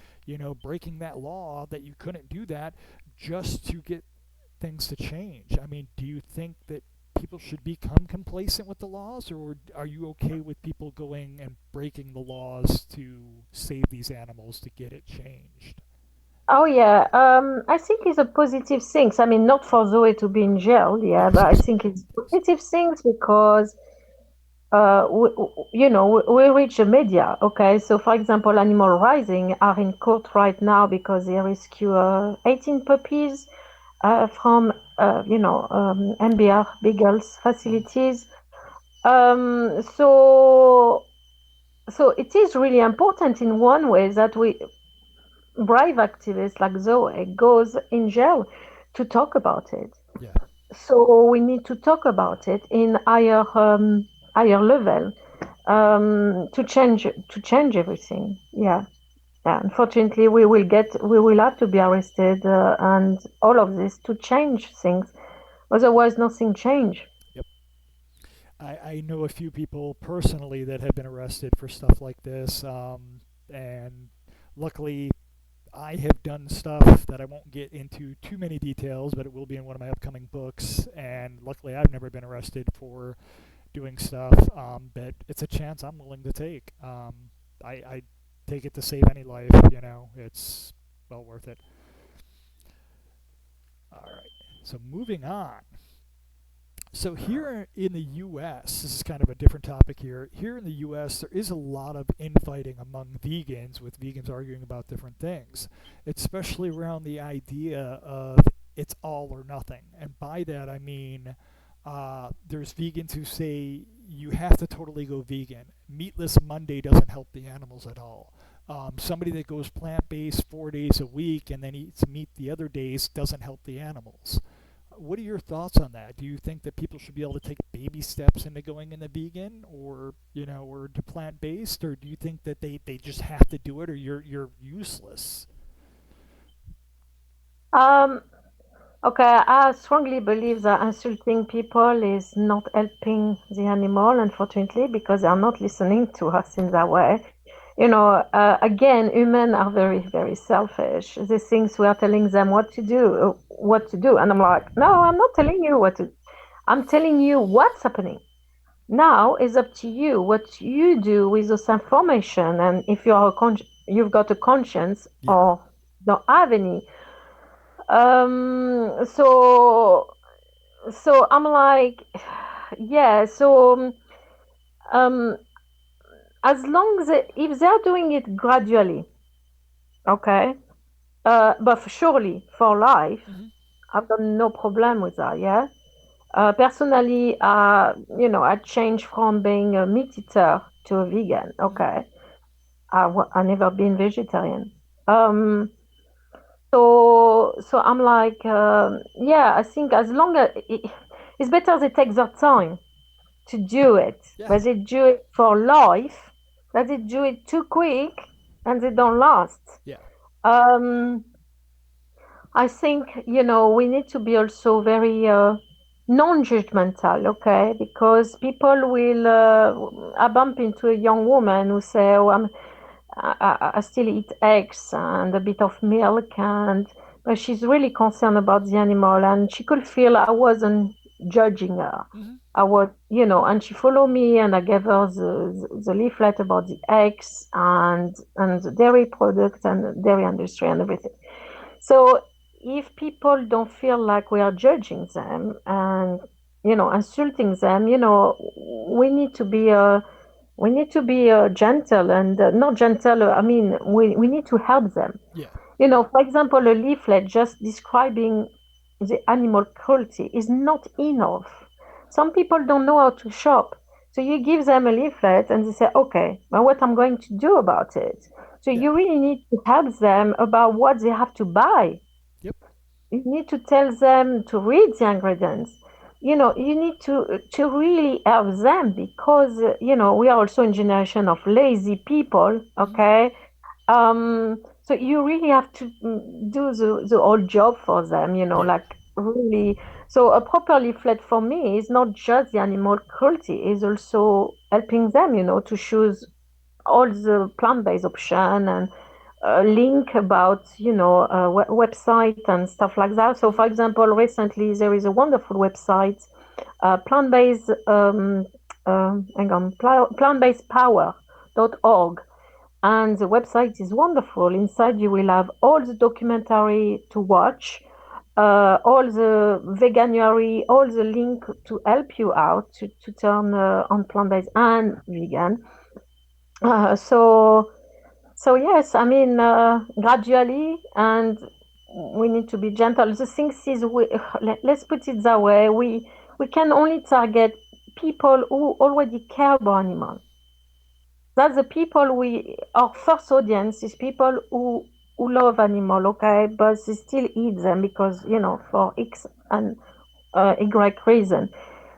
Speaker 1: breaking that law that you couldn't do that just to get things to change. I mean, do you think that people should become complacent with the laws, or are you okay with people going and breaking the laws to save these animals to get it changed?
Speaker 2: Oh yeah. I think it's a positive thing. I mean, not for Zoe to be in jail, yeah, but I
Speaker 1: Yes.
Speaker 2: think it's positive things because we reach the media. Okay, so for example, Animal Rising are in court right now because they rescue 18 puppies from MBR Beagles
Speaker 1: Mhm.
Speaker 2: facilities. So it is really important in one way that we brave activists like Zoe goes in jail to talk about it.
Speaker 1: Yeah.
Speaker 2: So we need to talk about it in higher level to change everything. Yeah. Yeah. Unfortunately, we will have to be arrested and all of this to change things. Otherwise, nothing change.
Speaker 1: Yep. I know a few people personally that have been arrested for stuff like this, and luckily I have done stuff that I won't get into too many details, but it will be in one of my upcoming books. And luckily, I've never been arrested for doing stuff, but it's a chance I'm willing to take. I take it to save any life. It's well worth it. All right. So moving on. So here in the U.S., this is kind of a different topic here. Here in the U.S., there is a lot of infighting among vegans, with vegans arguing about different things, especially around the idea of it's all or nothing. And by that, I mean there's vegans who say you have to totally go vegan. Meatless Monday doesn't help the animals at all. Somebody that goes plant based 4 days a week and then eats meat the other days doesn't help the animals. What are your thoughts on that? Do you think that people should be able to take baby steps into going into vegan, or or to plant based, or do you think that they just have to do it, or you're useless?
Speaker 2: Um, okay, I strongly believe that insulting people is not helping the animal, unfortunately, because they are not listening to us in that way. Again, humans are very, very selfish. These things we are telling them what to do. And I'm like, no, I'm not telling you what to, I'm telling you what's happening. Now it's up to you what you do with this information. And if you've got a conscience
Speaker 1: Yeah.
Speaker 2: or don't have any. So So I'm like, yeah. So um, as long as if they're doing it gradually, okay. But surely for life,
Speaker 1: Hmm.
Speaker 2: I've got no problem with that. Yeah. Personally, I changed from being a meat eater to a vegan.
Speaker 1: Hmm.
Speaker 2: Okay. I never been vegetarian. Um, so I'm like, yeah, I think as long as it's better they take their time to do it,
Speaker 1: Yeah.
Speaker 2: but they do it for life, that they do it too quick and they don't last.
Speaker 1: Yeah.
Speaker 2: Um, I think, we need to be also very non-judgmental, okay? Because people will, I bump into a young woman who say, oh, I still eat eggs and a bit of milk, and but she's really concerned about the animal, and she could feel I wasn't judging her.
Speaker 1: Hmm.
Speaker 2: I was, and she followed me, and I gave her the leaflet about the eggs and the dairy products and the dairy industry and everything. So if people don't feel like we are judging them and insulting them, we need to be gentle and not gentle. I mean, we need to help them.
Speaker 1: Yeah.
Speaker 2: For example, a leaflet just describing the animal cruelty is not enough. Some people don't know how to shop. So you give them a leaflet and they say, okay, well, what I'm going to do about it? So
Speaker 1: Yeah.
Speaker 2: you really need to help them about what they have to buy.
Speaker 1: Yep.
Speaker 2: You need to tell them to read the ingredients. You need to really help them because we are also in generation of lazy people.
Speaker 1: Hmm.
Speaker 2: Okay, so you really have to do the whole job for them.
Speaker 1: Yeah.
Speaker 2: Like really. So a proper leaflet for me is not just the animal cruelty; is also helping them. To choose all the plant-based option and link about website and stuff like that. So
Speaker 1: Hmm.
Speaker 2: for example, recently there is a wonderful website, plant-based plant-based power.org, and the website is wonderful. Inside you will have all the documentary to watch, all the veganuary, all the link to help you out to turn on plant-based and vegan. So yes, I mean gradually, and we need to be gentle. The thing is, let's put it that way: we can only target people who already care about animals. That's the people our first audience is people who love animal, okay, but they still eat them because for X and Y reason.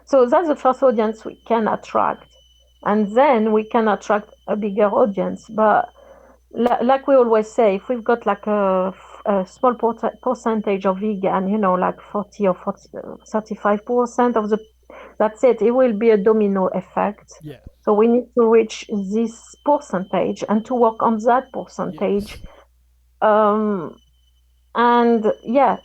Speaker 2: So that's the first audience we can attract, and then we can attract a bigger audience. But like we always say, if we've got like a small percentage of vegan, like 40 or 40, 35% of the, that's it. It will be a domino effect.
Speaker 1: Yeah.
Speaker 2: So we need to reach this percentage and to work on that percentage.
Speaker 1: Yes.
Speaker 2: Um, and yeah,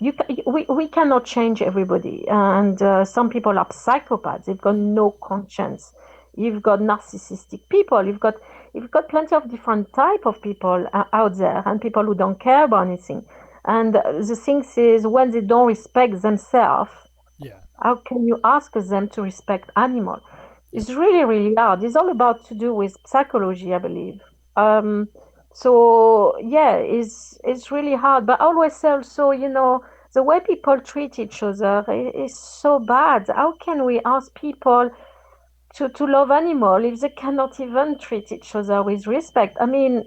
Speaker 2: we cannot change everybody. And some people are psychopaths. They've got
Speaker 1: Hmm.
Speaker 2: no conscience. You've got narcissistic people. You've got plenty of different type of people out there, and people who don't care about anything. And the thing is, when they don't respect themselves,
Speaker 1: Yeah.
Speaker 2: how can you ask them to respect animal?
Speaker 1: Yep.
Speaker 2: It's really, really hard. It's all about to do with psychology, I believe. So yeah, it's really hard. But I always say also, the way people treat each other is so bad. How can we ask people to love animal if they cannot even treat each other with respect? I mean,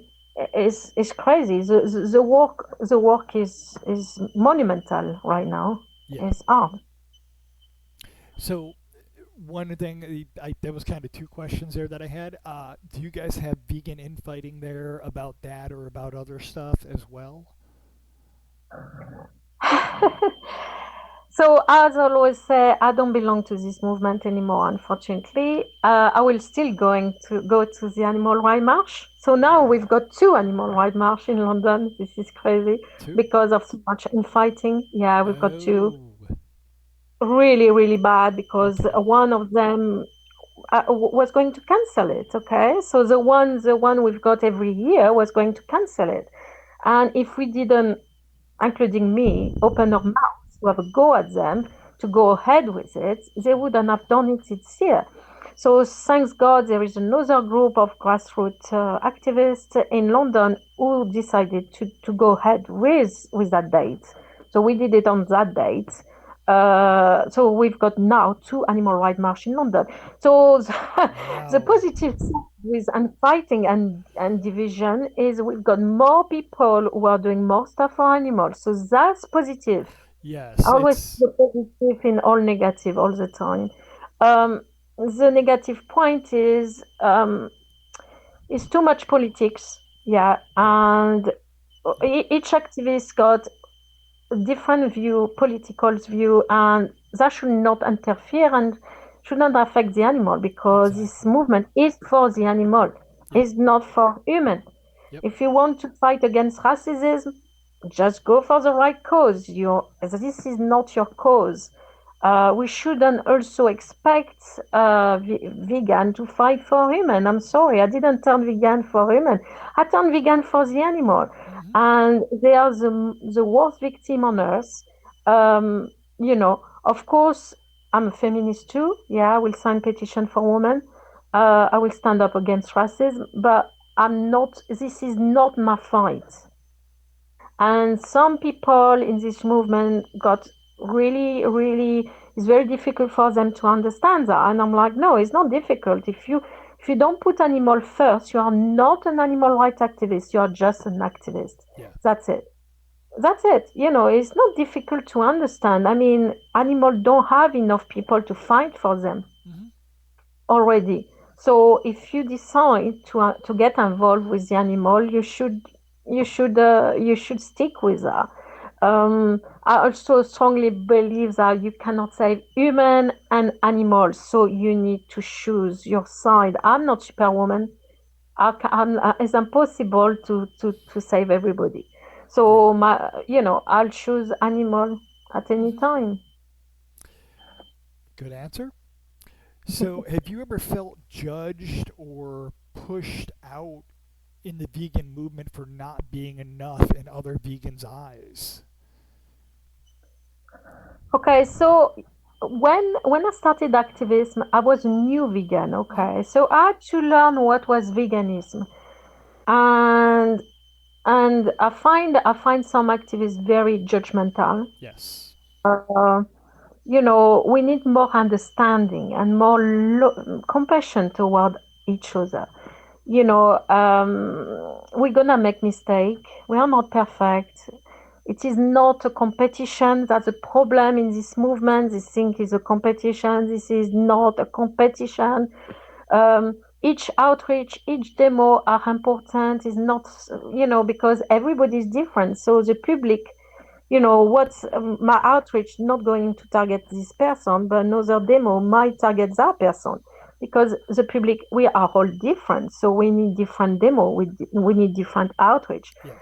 Speaker 2: it's crazy. The work is monumental right now.
Speaker 1: Yeah.
Speaker 2: It's hard.
Speaker 1: So one thing that was kind of two questions there that I had. Do you guys have vegan infighting there about that or about other stuff as well?
Speaker 2: So, as I always say, I don't belong to this movement anymore, unfortunately. I will still going to go to the Animal Rights March. So now we've got two Animal Rights March in London. This is crazy
Speaker 1: Two.
Speaker 2: because of so much infighting. Yeah, we've got two.
Speaker 1: Oh.
Speaker 2: Really, really bad because
Speaker 1: Okay.
Speaker 2: one of them was going to cancel it. Okay, so the one we've got every year was going to cancel it, and if we didn't, including me, open our mouths to have a go at them to go ahead with it, they wouldn't have done it this year. So thanks God, there is another group of grassroots activists in London who decided to go ahead with that date. So we did it on that date. So we've got now two animal rights march in London. So the
Speaker 1: Wow.
Speaker 2: positive side with fighting and division is we've got more people who are doing more stuff for animals. So that's positive. I
Speaker 1: Yes,
Speaker 2: always see
Speaker 1: it's
Speaker 2: the positive in all negative all the time. Um, the negative point is too much politics. Yeah,
Speaker 1: yep,
Speaker 2: and
Speaker 1: yep,
Speaker 2: each activist got different view, political view, and that should not interfere and should not affect the animal because this
Speaker 1: exactly.
Speaker 2: movement is for the animal,
Speaker 1: Yep,
Speaker 2: it's not for human.
Speaker 1: yep,
Speaker 2: If you want to fight against racism, just go for the right cause. This is not your cause. We shouldn't also expect vegan to fight for human. I'm sorry, I didn't turn vegan for human. I turned vegan for the animal,
Speaker 1: hmm,
Speaker 2: and they are the worst victim on earth. Of course, I'm a feminist too. Yeah, I will sign petition for women. I will stand up against racism, but I'm not. This is not my fight. And some people in this movement got really, really, it's very difficult for them to understand that. And I'm like, no, it's not difficult. If you don't put animal first, you are not an animal rights activist. You are just an activist.
Speaker 1: yeah,
Speaker 2: That's it. That's it. It's not difficult to understand. I mean, animals don't have enough people to fight for them
Speaker 1: hmm,
Speaker 2: already. So if you decide to get involved with the animal, you should stick with that. I also strongly believe that you cannot save human and animals, so you need to choose your side. I'm not Superwoman. It's impossible to save everybody.
Speaker 1: yeah.
Speaker 2: So I'll choose animal at any
Speaker 1: Hmm.
Speaker 2: time.
Speaker 1: Good answer. So, have you ever felt judged or pushed out in the vegan movement for not being enough in other vegans' eyes?
Speaker 2: Okay, so when I started activism, I was a new vegan.
Speaker 1: Hmm.
Speaker 2: Okay, so I had to learn what was veganism, and I find some activists very judgmental.
Speaker 1: Yes.
Speaker 2: Uh, we need more understanding and more compassion toward each other. We're gonna make mistake. We are not perfect. It is not a competition. That's a problem in this movement. This thing is a competition. This is not a competition. Each outreach, each demo are important. Is not, because everybody is different. So the public, what's my outreach not going to target this person, but another demo might target that person because the public, we are all different, so we need different demo, we need different outreach.
Speaker 1: Yeah.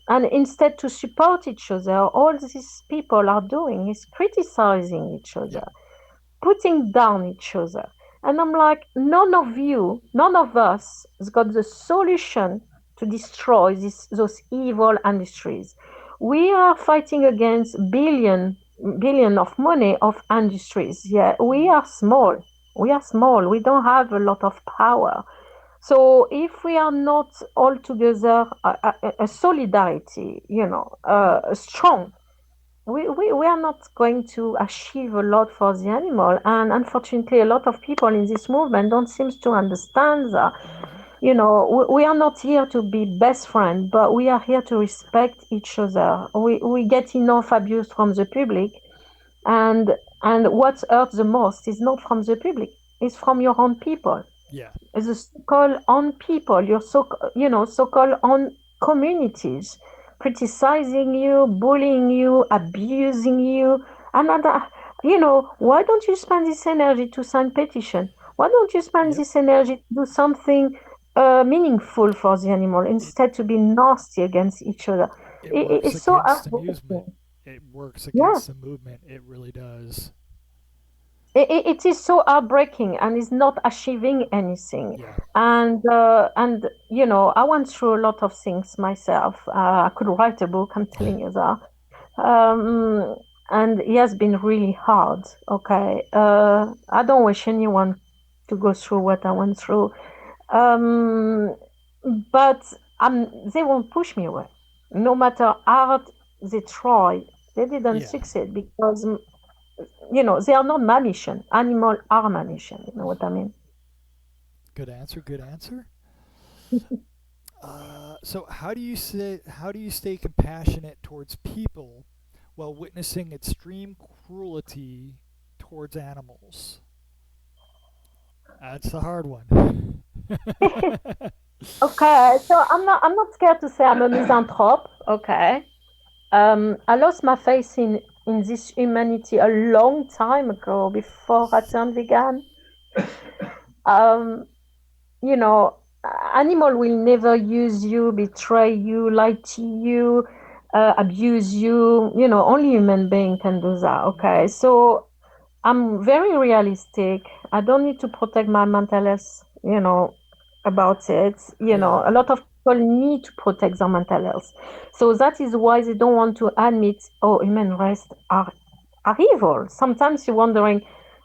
Speaker 2: And instead to support each other, all these people are doing is criticizing each other,
Speaker 1: Yep.
Speaker 2: putting down each other. And I'm like, none of us has got the solution to destroy those evil industries. We are fighting against billion of money of industries. Yeah, we
Speaker 1: Hmm.
Speaker 2: are small. We are small. We don't have a lot of power. So if we are not all together, a solidarity,
Speaker 1: Hmm.
Speaker 2: strong, we are not going to achieve a lot for the animal. And unfortunately, a lot of people in this movement don't seem to understand that.
Speaker 1: Hmm.
Speaker 2: We are not here to be best friends, but we are here to respect each other. We get enough abuse from the public, and what hurts the most is not from the public, it's from your own people,
Speaker 1: Yeah.
Speaker 2: the so-called on people, your so-called on communities, criticizing you, bullying you, abusing you. Another, why don't you spend this energy to sign petition? Why don't you spend
Speaker 1: Yep.
Speaker 2: this energy to do something meaningful for the animal
Speaker 1: It
Speaker 2: instead to be nasty against each other?
Speaker 1: it works
Speaker 2: It's so
Speaker 1: against the movement.
Speaker 2: heartbreaking.
Speaker 1: It works
Speaker 2: Yeah,
Speaker 1: against the movement. It really does.
Speaker 2: it is so heartbreaking and is not achieving anything.
Speaker 1: Yeah.
Speaker 2: And I went through a lot of things myself. I could write a book, I'm telling you that. um, and it has been really hard. Okay, I don't wish anyone to go through what I went through. Um, but they won't push me away. No matter how hard they try, they didn't
Speaker 1: Yeah.
Speaker 2: succeed because, they are not my mission. Animal are my mission. You know what I mean?
Speaker 1: Good answer. Good answer. So how do you stay compassionate towards people while witnessing extreme cruelty towards animals? That's the hard one.
Speaker 2: Okay, so I'm not scared to say I'm a misanthrope. Okay, I lost my faith in this humanity a long time ago before I turned vegan. Um, you know, animal will never use you, betray you, lie to you, abuse you. Only human being can do that. Okay, so I'm very realistic. I don't need to protect my mental health, about it.
Speaker 1: Yeah.
Speaker 2: A lot of people need to protect their mental health. So that is why they don't want to admit, oh, human race are evil. Sometimes you're wondering,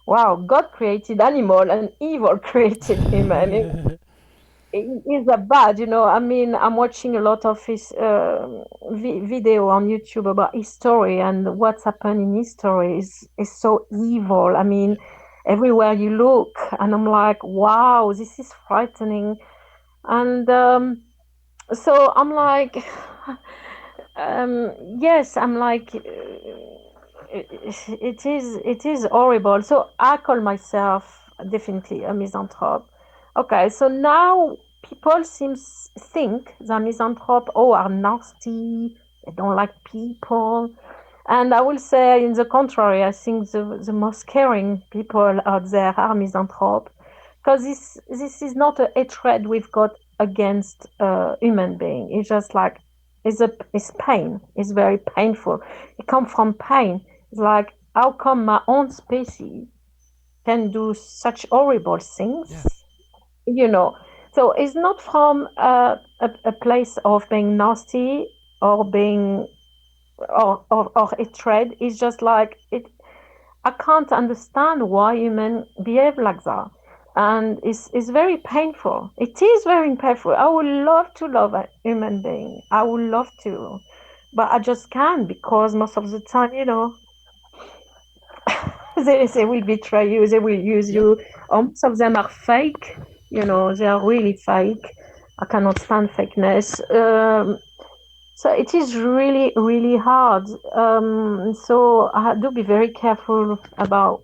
Speaker 2: wow, God created animal and evil created human. Is that bad? I mean, I'm watching a lot of his video on YouTube about history, and what's happened in history is so evil. I mean,
Speaker 1: Yeah.
Speaker 2: everywhere you look, and I'm like, wow, this is frightening. And so I'm like, yes, I'm like, it is horrible. So I call myself definitely a misanthrope. Okay, so now people think the misanthrope, oh, are nasty, they don't like people. And I will say, in the contrary, I think the most caring people out there are misanthrope, because this is not a hatred we've got against a human being. It's just like it's pain. It's very painful. It comes from pain. It's like, how come my own species can do such horrible
Speaker 1: Yeah.
Speaker 2: things? You know. So it's not from a place of being nasty or being or hatred. It's just like it. I can't understand why humans behave like that. And it's very painful. It is very painful. I would love to love a human being. I would love to. But I just can't, because most of the time, they will betray you, they will use
Speaker 1: Yep.
Speaker 2: you. Most of them are fake,
Speaker 1: Yep.
Speaker 2: they are really fake. I cannot stand fakeness. So it is really, really hard. So I do be very careful about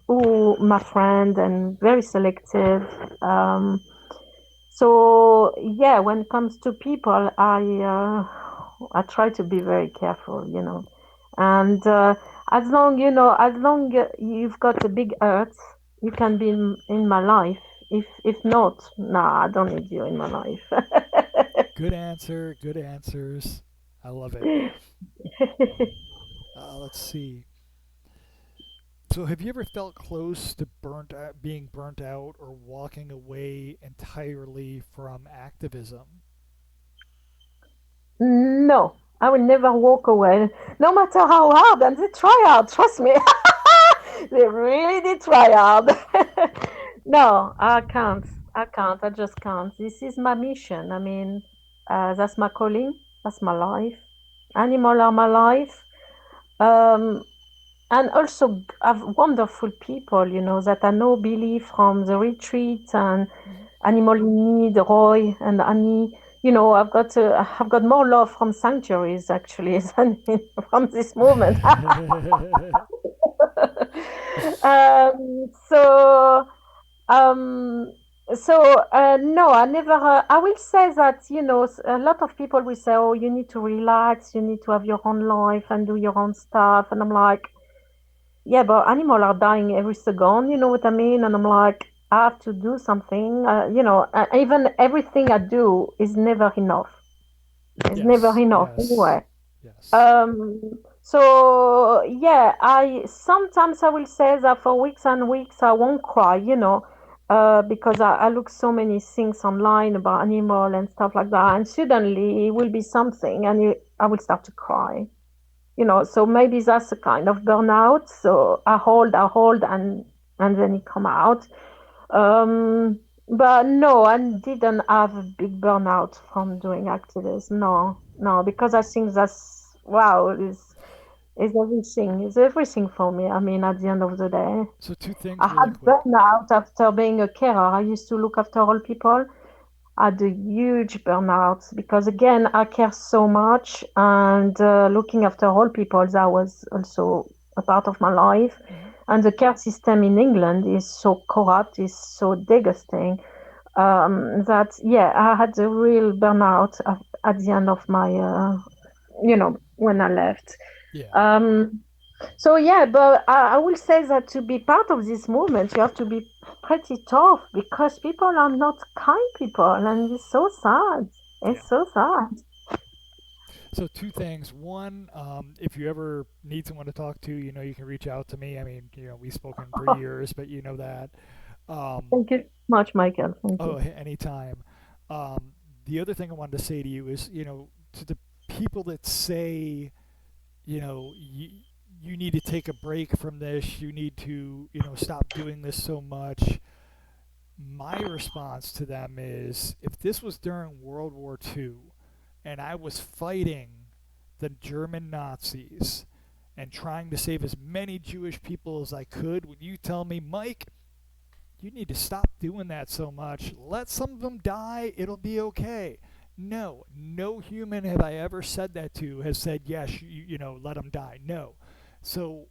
Speaker 2: who my friend, and very selective. So yeah, when it comes to people, I try to be very careful, and as long you've got a big earth, you can be in my life. If not, nah, I don't need you in my life.
Speaker 1: Good answer. Good answers. I love it. Let's see. So, have you ever felt close to being burnt out, or walking away entirely from activism?
Speaker 2: No, I will never walk away, no matter how hard. And they try hard, trust me. They really did try hard. No, I can't. I can't. I just can't. This is my mission. I mean, that's my calling. That's my life. Animal are my life. Um, and also have wonderful people, that I know, Billy from the retreat, and
Speaker 1: Mhm.
Speaker 2: Animal in Need, Roy and Annie. I've got more love from sanctuaries, actually, than from this movement. So um, no, I never. I will say that, a lot of people will say, "Oh, you need to relax, you need to have your own life and do your own stuff," and I'm like, "Yeah, but animals are dying every second." You know what I mean? And I'm like, I have to do something. Even everything I do is never enough. It's never
Speaker 1: Yes.
Speaker 2: enough
Speaker 1: Yes.
Speaker 2: anyway.
Speaker 1: Yes.
Speaker 2: Um, so yeah, I sometimes I will say that for weeks and weeks I won't cry, because I look so many things online about animal and stuff like that, and suddenly it will be something, and I will start to cry. So maybe that's a kind of burnout. So I hold, and then it come out. But no, I didn't have a big burnout from doing activism. No, no, because I think that's wow, is everything for me. I mean, at the end of the day,
Speaker 1: So two
Speaker 2: I
Speaker 1: things really
Speaker 2: had
Speaker 1: quick.
Speaker 2: burnout after being a carer. I used to look after all people. I had a huge burnout because again, I care so much, and looking after all people, that was also a part of my life.
Speaker 1: Hmm.
Speaker 2: And the care system in England is so corrupt, is so disgusting, that yeah, I had a real burnout at the end of my, when I left.
Speaker 1: Yeah.
Speaker 2: Um, so yeah, but I will say that to be part of this movement, you have to be pretty tough because people are not kind people, and it's so sad.
Speaker 1: Yeah.
Speaker 2: It's so sad.
Speaker 1: So two things. One, if you ever need someone to talk to, you can reach out to me. I mean, we've spoken for years, but you know that. Um,
Speaker 2: Thank you so much, Michael. Thank
Speaker 1: oh,
Speaker 2: you.
Speaker 1: anytime. The other thing I wanted to say to you is, to the people that say, you need to take a break from this, you need to, stop doing this so much. My response to them is, if this was during World War II and I was fighting the German Nazis and trying to save as many Jewish people as I could, would you tell me, Mike, you need to stop doing that so much? Let some of them die, it'll be okay. No, no human have I ever said that to has said, yes, let them die. No. So,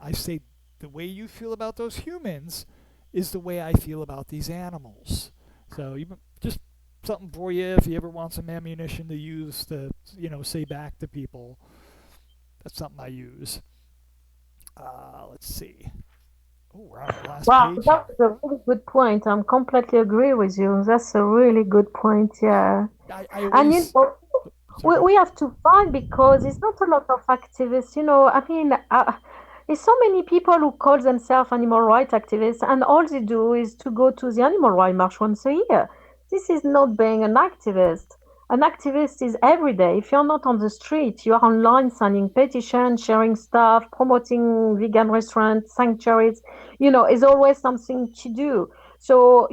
Speaker 1: I say the way you feel about those humans is the way I feel about these animals. So, just something for you if you ever want some ammunition to use to, say back to people. That's something I use. Let's see. Oh, we're on our last
Speaker 2: Wow,
Speaker 1: page
Speaker 2: that's
Speaker 1: here.
Speaker 2: a really good point. I'm completely agree with you. That's a really good point. Yeah.
Speaker 1: I
Speaker 2: And
Speaker 1: always. Sorry,
Speaker 2: we,
Speaker 1: go ahead.
Speaker 2: we have to fight because it's not a lot of activists. I mean, there's so many people who call themselves animal rights activists, and all they do is to go to the animal rights march once a year. This is not being an activist. An activist is every day. If you're not on the street, you are online signing petitions, sharing stuff, promoting vegan restaurants, sanctuaries. Is always something to do. So,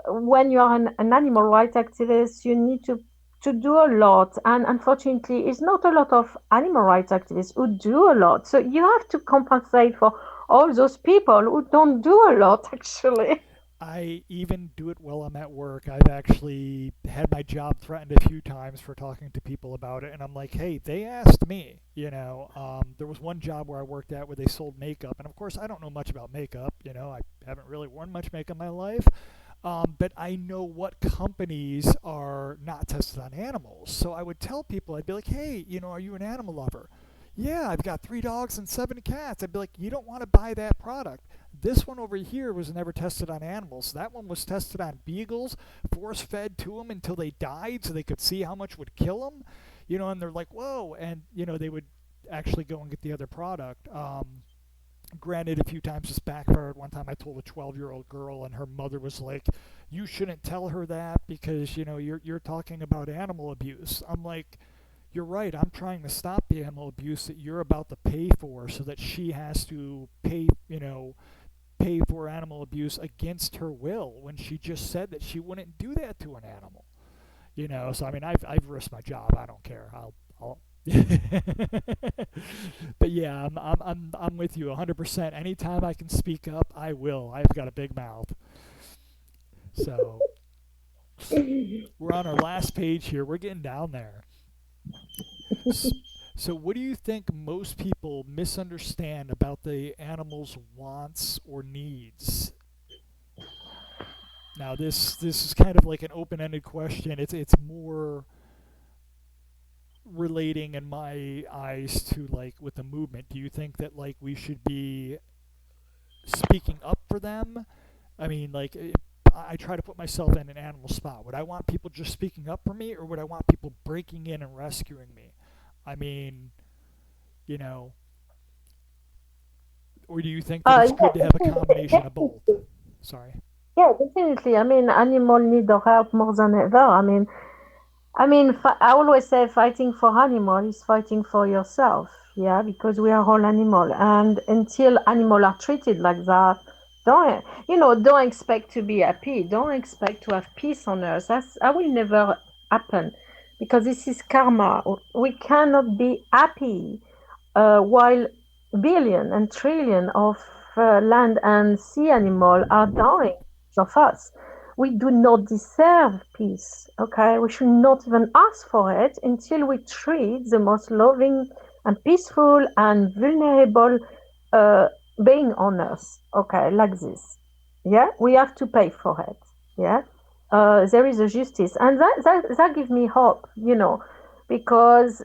Speaker 2: when you are an animal rights activist, you need to do a lot. And unfortunately, it's not a lot of animal rights activists who do a lot. So you have to compensate for all those people who don't do a lot, actually.
Speaker 1: I even do it while I'm at work. I've actually had my job threatened a few times for talking to people about it, and I'm like, hey, they asked me. There was one job where I worked at where they sold makeup, and of course, I don't know much about makeup. I haven't really worn much makeup in my life, but I know what companies are not tested on animals. So I would tell people, I'd be like, hey, are you an animal lover? Yeah, I've got 3 dogs and 7 cats. I'd be like, you don't want to buy that product. This one over here was never tested on animals. That one was tested on beagles, force fed to them until they died so they could see how much would kill them. And they're like, whoa. And, they would actually go and get the other product. Granted, a few times this backfired. One time I told a 12-year-old girl, and her mother was like, you shouldn't tell her that because, you're talking about animal abuse. I'm like, you're right. I'm trying to stop the animal abuse that you're about to pay for so that she has to pay for animal abuse against her will when she just said that she wouldn't do that to an animal. So I mean, I've risked my job. I don't care. I'll but yeah, I'm with you 100%. Anytime I can speak up, I will. I've got a big mouth. So we're on our last page here. We're getting down there. So, what do you think most people misunderstand about the animal's wants or needs? Now, this is kind of like an open-ended question. It's more relating in my eyes to like with the movement. Do you think that like we should be speaking up for them? I mean, like I try to put myself in an animal spot. Would I want people just speaking up for me, or would I want people breaking in and rescuing me? I mean, you know, or do you think that it's
Speaker 2: Yeah,
Speaker 1: good to have a combination of both?
Speaker 2: definitely.
Speaker 1: Sorry.
Speaker 2: Yeah, definitely. I mean, animal need our help more than ever. I mean, I mean, I always say fighting for animal is fighting for yourself. Yeah, because we are all animal, and until animal are treated like that, don't expect to be happy. Don't expect to have peace on earth. That will never happen, because this is karma. We cannot be happy while billion and trillion of land and sea animal are dying of us. We do not deserve peace. Okay, we should not even ask for it until we treat the most loving and peaceful and vulnerable uh, being on earth. Okay, like this. Yeah, we have to pay for it. Yeah, there is a justice, and that gives me hope. Because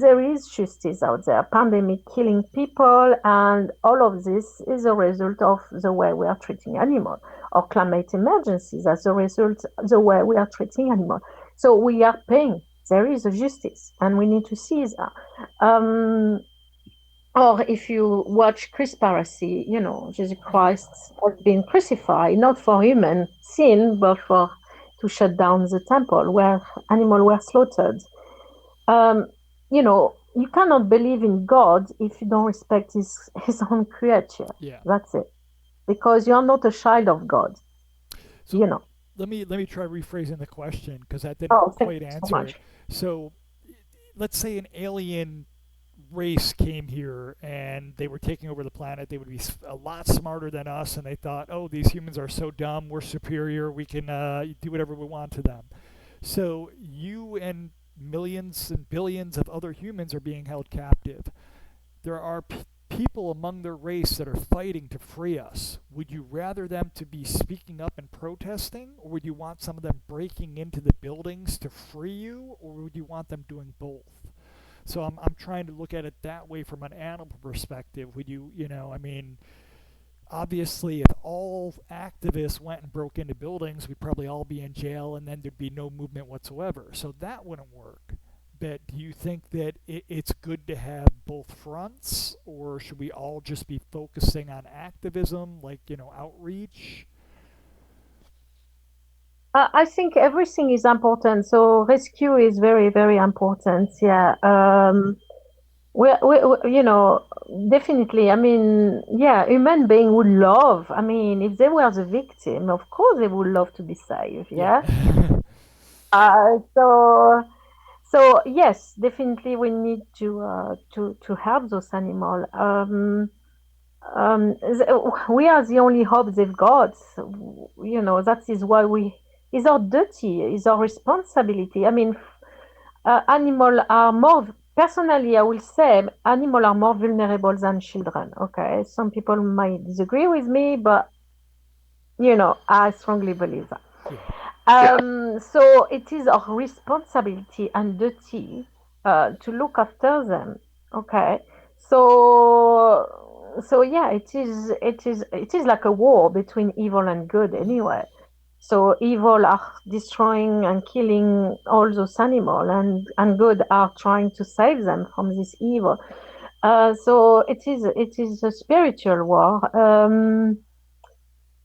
Speaker 2: there is justice out there. Pandemic killing people, and all of this is a result of the way we are treating animals, or climate emergencies as a result the way we are treating animals. So we are paying. There is a justice, and we need to see that. Um, or if you watch Conspiracy, Jesus
Speaker 1: Mhm.
Speaker 2: Christ has been crucified not for human sin, but for to shut down the temple where animals were slaughtered. You cannot believe in God if you don't respect his own creature.
Speaker 1: Yeah.
Speaker 2: That's it. Because you are not a child of God,
Speaker 1: So
Speaker 2: you know.
Speaker 1: let me try rephrasing the question because that didn't
Speaker 2: Oh, thank
Speaker 1: quite
Speaker 2: you so
Speaker 1: answer it.
Speaker 2: much.
Speaker 1: So let's say an alien race came here and they were taking over the planet. They would be a lot smarter than us, and they thought, oh, these humans are so dumb, we're superior, we can do whatever we want to them. So you and millions and billions of other humans are being held captive. There are people among their race that are fighting to free us. Would you rather them to be speaking up and protesting, or would you want some of them breaking into the buildings to free you, or would you want them doing both? So I'm trying to look at it that way from an animal perspective. Would I mean, obviously, if all activists went and broke into buildings, we'd probably all be in jail and then there'd be no movement whatsoever. So that wouldn't work. But do you think that it's good to have both fronts, or should we all just be focusing on activism, like, outreach?
Speaker 2: I think everything is important. So rescue is very, very important.
Speaker 1: Yeah,
Speaker 2: Yeah. Definitely. I mean, yeah, human being would love. I mean, if they were the victim, of course they would love to be saved.
Speaker 1: yeah,
Speaker 2: Yeah. So yes, definitely we need to help those animals. We are the only hope they've got. That is why it's our duty, it's our responsibility. I mean, animal are more, personally, I will say, animal are more vulnerable than children. Okay, some people might disagree with me, but I strongly believe that.
Speaker 1: yeah,
Speaker 2: So it is our responsibility and duty to look after them. Okay. So yeah, it is like a war between evil and good anyway. So evil are destroying and killing all those animals, and good are trying to save them from this evil. So it is a spiritual war.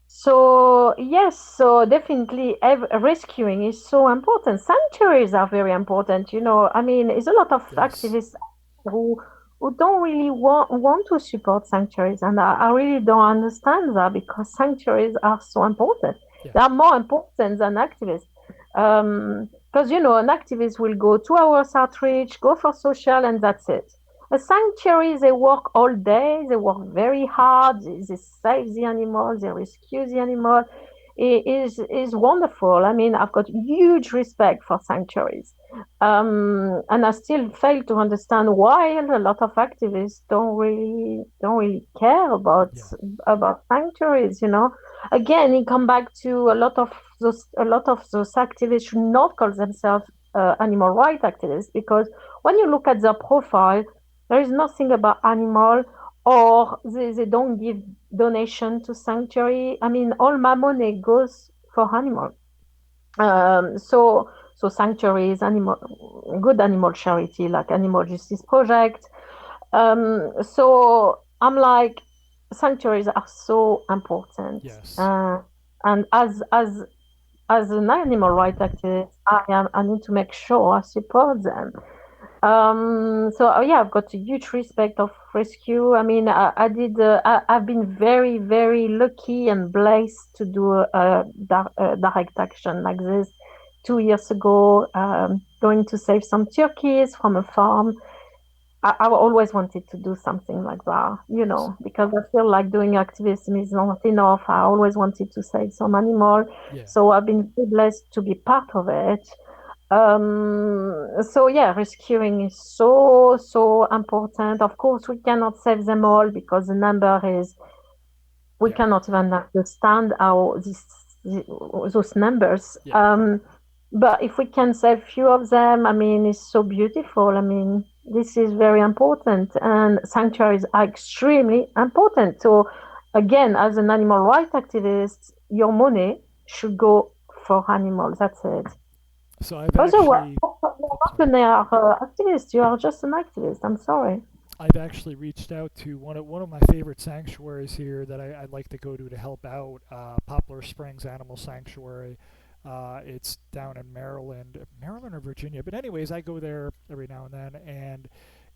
Speaker 2: So yes, so definitely rescuing is so important. Sanctuaries are very important. I mean, there's a lot of
Speaker 1: yes,
Speaker 2: activists who who don't really want to support sanctuaries, and I really don't understand that, because sanctuaries are so important.
Speaker 1: yeah,
Speaker 2: They are more important than activists. Because an activist will go 2 hours outreach, go for social, and that's it. A sanctuary, they work all day, they work very hard, they save the animals, they rescue the animal. It is wonderful. I mean, I've got huge respect for sanctuaries. And I still fail to understand why a lot of activists don't really care
Speaker 1: yeah,
Speaker 2: about sanctuaries. Again, it come back to a lot of those activists should not call themselves animal rights activists, because when you look at their profile, there is nothing about animal, or they don't give donation to sanctuary. I mean, all my money goes for animal. So sanctuaries, good animal charity like Animal Justice Project. So I'm like, sanctuaries are so important.
Speaker 1: yes,
Speaker 2: And as as an animal rights activist, I need to make sure I support them. Yeah, I've got a huge respect of rescue. I mean, I've been very, very lucky and blessed to do a direct action like this 2 years ago, going to save some turkeys from a farm. I always wanted to do something like that,
Speaker 1: S-
Speaker 2: because I feel like doing activism is not enough. I always wanted to save some animal.
Speaker 1: Yeah.
Speaker 2: So I've been very blessed to be part of it. So yeah, rescuing is so, so important. Of course, we cannot save them all because the number is, we
Speaker 1: Yep.
Speaker 2: cannot even understand how those numbers.
Speaker 1: Yeah.
Speaker 2: But if we can save few of them, I mean, it's so beautiful. I mean, this is very important, and sanctuaries are extremely important. So, again, as an animal rights activist, your money should go for animals. That's it.
Speaker 1: So I've
Speaker 2: Otherwise,
Speaker 1: actually,
Speaker 2: you're
Speaker 1: oh,
Speaker 2: not
Speaker 1: sorry.
Speaker 2: an activist. You are just an activist. I'm sorry.
Speaker 1: I've actually reached out to one of my favorite sanctuaries here that I'd like to go to help out. Poplar Springs Animal Sanctuary. It's down in Maryland or Virginia. But anyways, I go there every now and then, and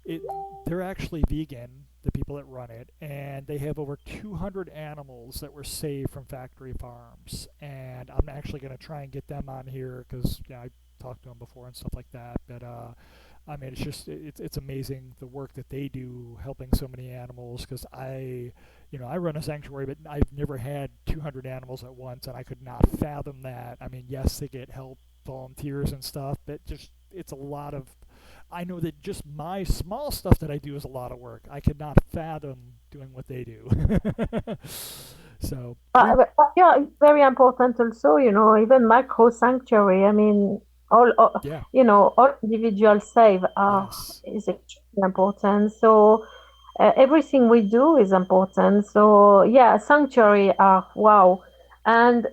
Speaker 1: it they're actually vegan. The people that run it, and they have over 200 animals that were saved from factory farms. And I'm actually going to try and get them on here because I talked to them before and stuff like that. But I mean, it's amazing the work that they do helping so many animals. Because I run a sanctuary, but I've never had 200 animals at once, and I could not fathom that. I mean, yes, they get help, volunteers and stuff, but just it's a lot of. I know that just my small stuff that I do is a lot of work. I could not fathom doing what they do. So three,
Speaker 2: Yeah, it's very important also, even micro sanctuary. I mean, all
Speaker 1: yeah,
Speaker 2: all individual save are
Speaker 1: yes,
Speaker 2: is extremely important. So everything we do is important. So yeah, sanctuary are wow, and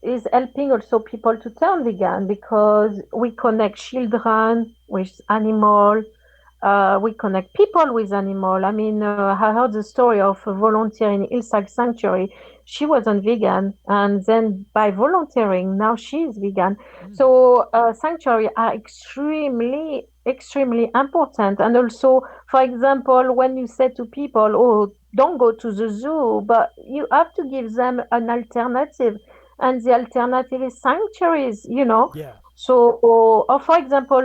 Speaker 2: is helping also people to turn vegan because we connect children with animal. We connect people with animal. I mean, I heard the story of a volunteer in Hillside Sanctuary. She wasn't vegan, and then by volunteering, now she is vegan.
Speaker 1: mm,
Speaker 2: So sanctuary are extremely, extremely important. And also, for example, when you say to people, "Oh, don't go to the zoo," but you have to give them an alternative, and the alternative is sanctuaries.
Speaker 1: yeah,
Speaker 2: So, or for example,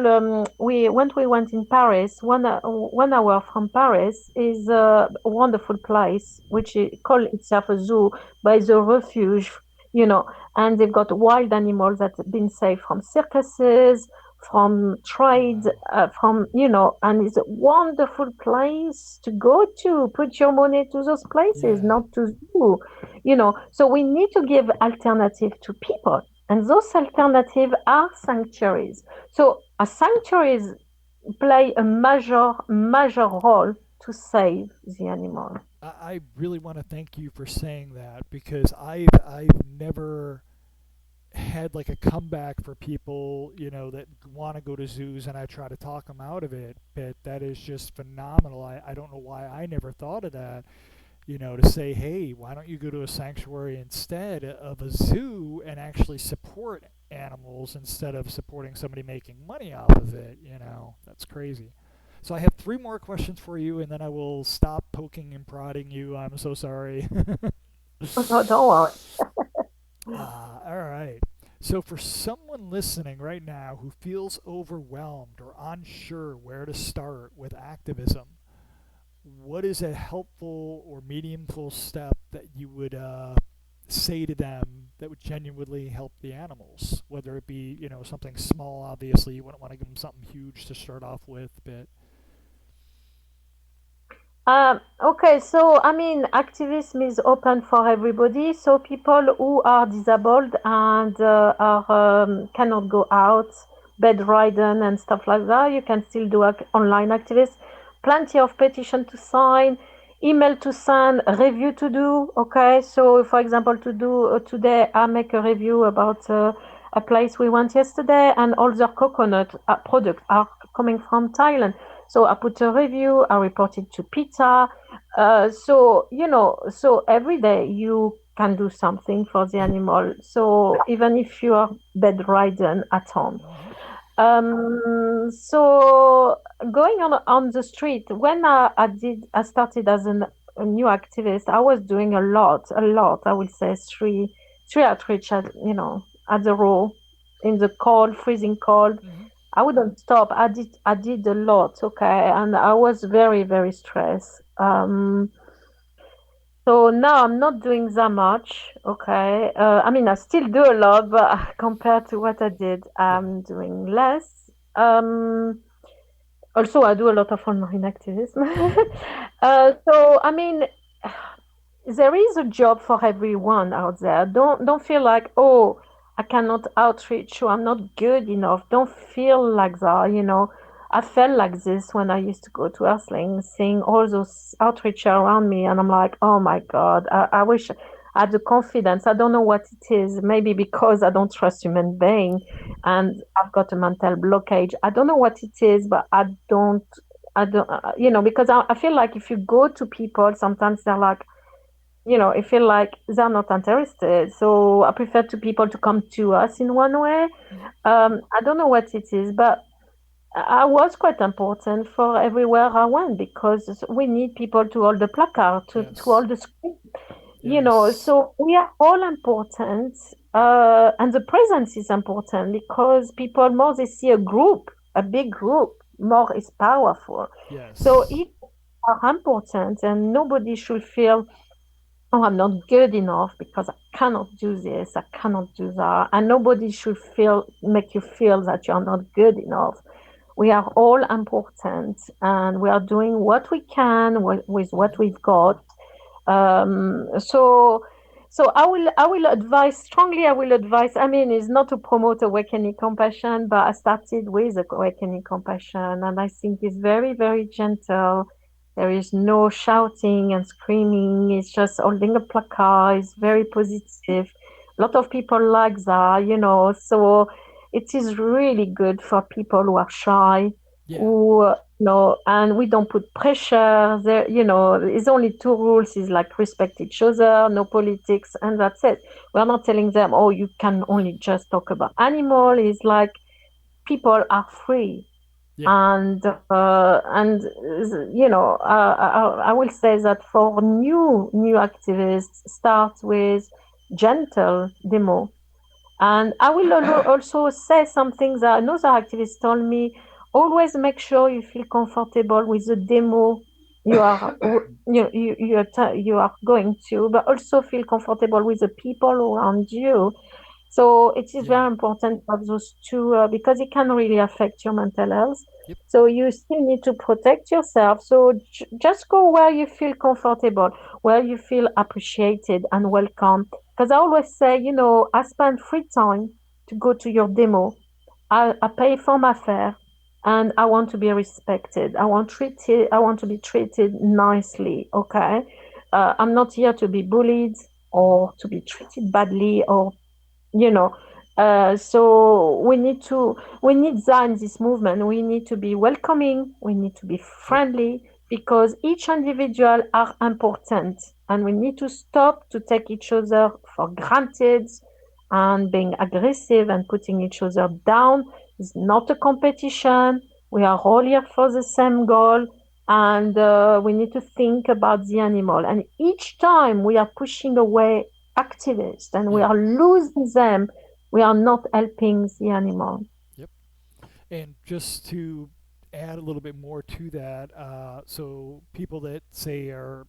Speaker 2: we when we went in Paris, 1 hour from Paris is a wonderful place, which is called itself a zoo, but it's a refuge, you know, and they've got wild animals that have been saved from circuses, from
Speaker 1: oh
Speaker 2: trade,
Speaker 1: wow,
Speaker 2: and it's a wonderful place to go to. Put your money to those places,
Speaker 1: yeah.
Speaker 2: not to zoo. So we need to give alternative to people, and those alternatives are sanctuaries. So sanctuaries play a major, major role to save the animal.
Speaker 1: I really want to thank you for saying that because I've never had like a comeback for people, that want to go to zoos, and I try to talk them out of it. But that is just phenomenal. I don't know why I never thought of that. To say, hey, why don't you go to a sanctuary instead of a zoo and actually support animals instead of supporting somebody making money off of it? That's crazy. So I have three more questions for you, and then I will stop poking and prodding you. I'm so sorry.
Speaker 2: No, don't worry.
Speaker 1: All right. So, for someone listening right now who feels overwhelmed or unsure where to start with activism, what is a helpful or meaningful step that you would say to them that would genuinely help the animals? Whether it be, something small, obviously, you wouldn't want to give them something huge to start off with, but
Speaker 2: Okay, so I mean, activism is open for everybody. So people who are disabled and cannot go out, bedridden and stuff like that, you can still do online activism. Plenty of petition to sign, email to send, review to do. Okay, so for example, to do today, I make a review about a place we went yesterday, and all their coconut products are coming from Thailand. So I put a review, I report it to PETA. So every day you can do something for the animal. So even if you are bedridden at home.
Speaker 1: Hmm.
Speaker 2: So going on the street, when I started as a new activist, I was doing a lot. I would say three outreach at at the row, in the cold, freezing cold.
Speaker 1: Hmm.
Speaker 2: I wouldn't stop. I did a lot, okay, and I was very very stressed. So now I'm not doing that much, okay. I mean, I still do a lot, but compared to what I did,
Speaker 1: Yeah.
Speaker 2: I'm doing less. Also, I do a lot of online activism. So I mean, there is a job for everyone out there. Don't feel like, oh, I cannot outreach, or I'm not good enough. Don't feel like that, you know. I felt like this when I used to go to Earthling, seeing all those outreach around me, and I'm like, oh my God, I wish I had the confidence. I don't know what it is. Maybe because I don't trust human being, and I've got a mental blockage. I don't know what it is, but I don't, because I feel like if you go to people, sometimes they're like, I feel like they're not interested. So I prefer to people to come to us in one way.
Speaker 1: Hmm.
Speaker 2: I don't know what it is, but I was quite important for everywhere I went because we need people to hold the placard, to
Speaker 1: Yes.
Speaker 2: hold the screen,
Speaker 1: Yes.
Speaker 2: So we are all important. And the presence is important because people, more they see a group, a big group, more is powerful. So
Speaker 1: Yes.
Speaker 2: if are important and nobody should feel, oh, I'm not good enough because I cannot do this, I cannot do that. And nobody should make you feel that you're not good enough. We are all important and we are doing what we can with what
Speaker 1: Hmm.
Speaker 2: we've got. So I will advise strongly. I will advise. I mean, it's not to promote awakening compassion, but I started with awakening compassion, and I think it's very very gentle. There is no shouting and screaming. It's just holding a placard. It's very positive. A lot of people like that. So it is really good for people who are shy,
Speaker 1: Yeah.
Speaker 2: who no, and we don't put pressure there. It's only two rules: is like respect each other, no politics, and that's it. We're not telling them, oh, you can only just talk about animal. It's like people are free,
Speaker 1: Yeah.
Speaker 2: and I will say that for new activists, start with gentle demo. And I will also say something that another activist told me: always make sure you feel comfortable with the demo you are you are going to, but also feel comfortable with the people around you. So it is
Speaker 1: Yeah.
Speaker 2: very important to have those two because it can really affect your mental health.
Speaker 1: Yep.
Speaker 2: So you still need to protect yourself. So just go where you feel comfortable, where you feel appreciated and welcome. Because I always say, I spend free time to go to your demo. I pay for my fare, and I want to be respected. I want to be treated nicely. Okay, I'm not here to be bullied
Speaker 1: Hmm.
Speaker 2: or to be treated badly or you know so we need that in this movement. We need to be welcoming, we need to be
Speaker 1: Yep.
Speaker 2: friendly, because each individual are important, and we need to stop to take each other for granted and being aggressive and putting each other down. It's not a competition. We are all here for the same goal, and we need to think about the animal. And each time we are pushing away activists and we
Speaker 1: Yeah.
Speaker 2: are losing them, we are not helping the animal.
Speaker 1: Yep. And just to add a little bit more to that, so people that say are,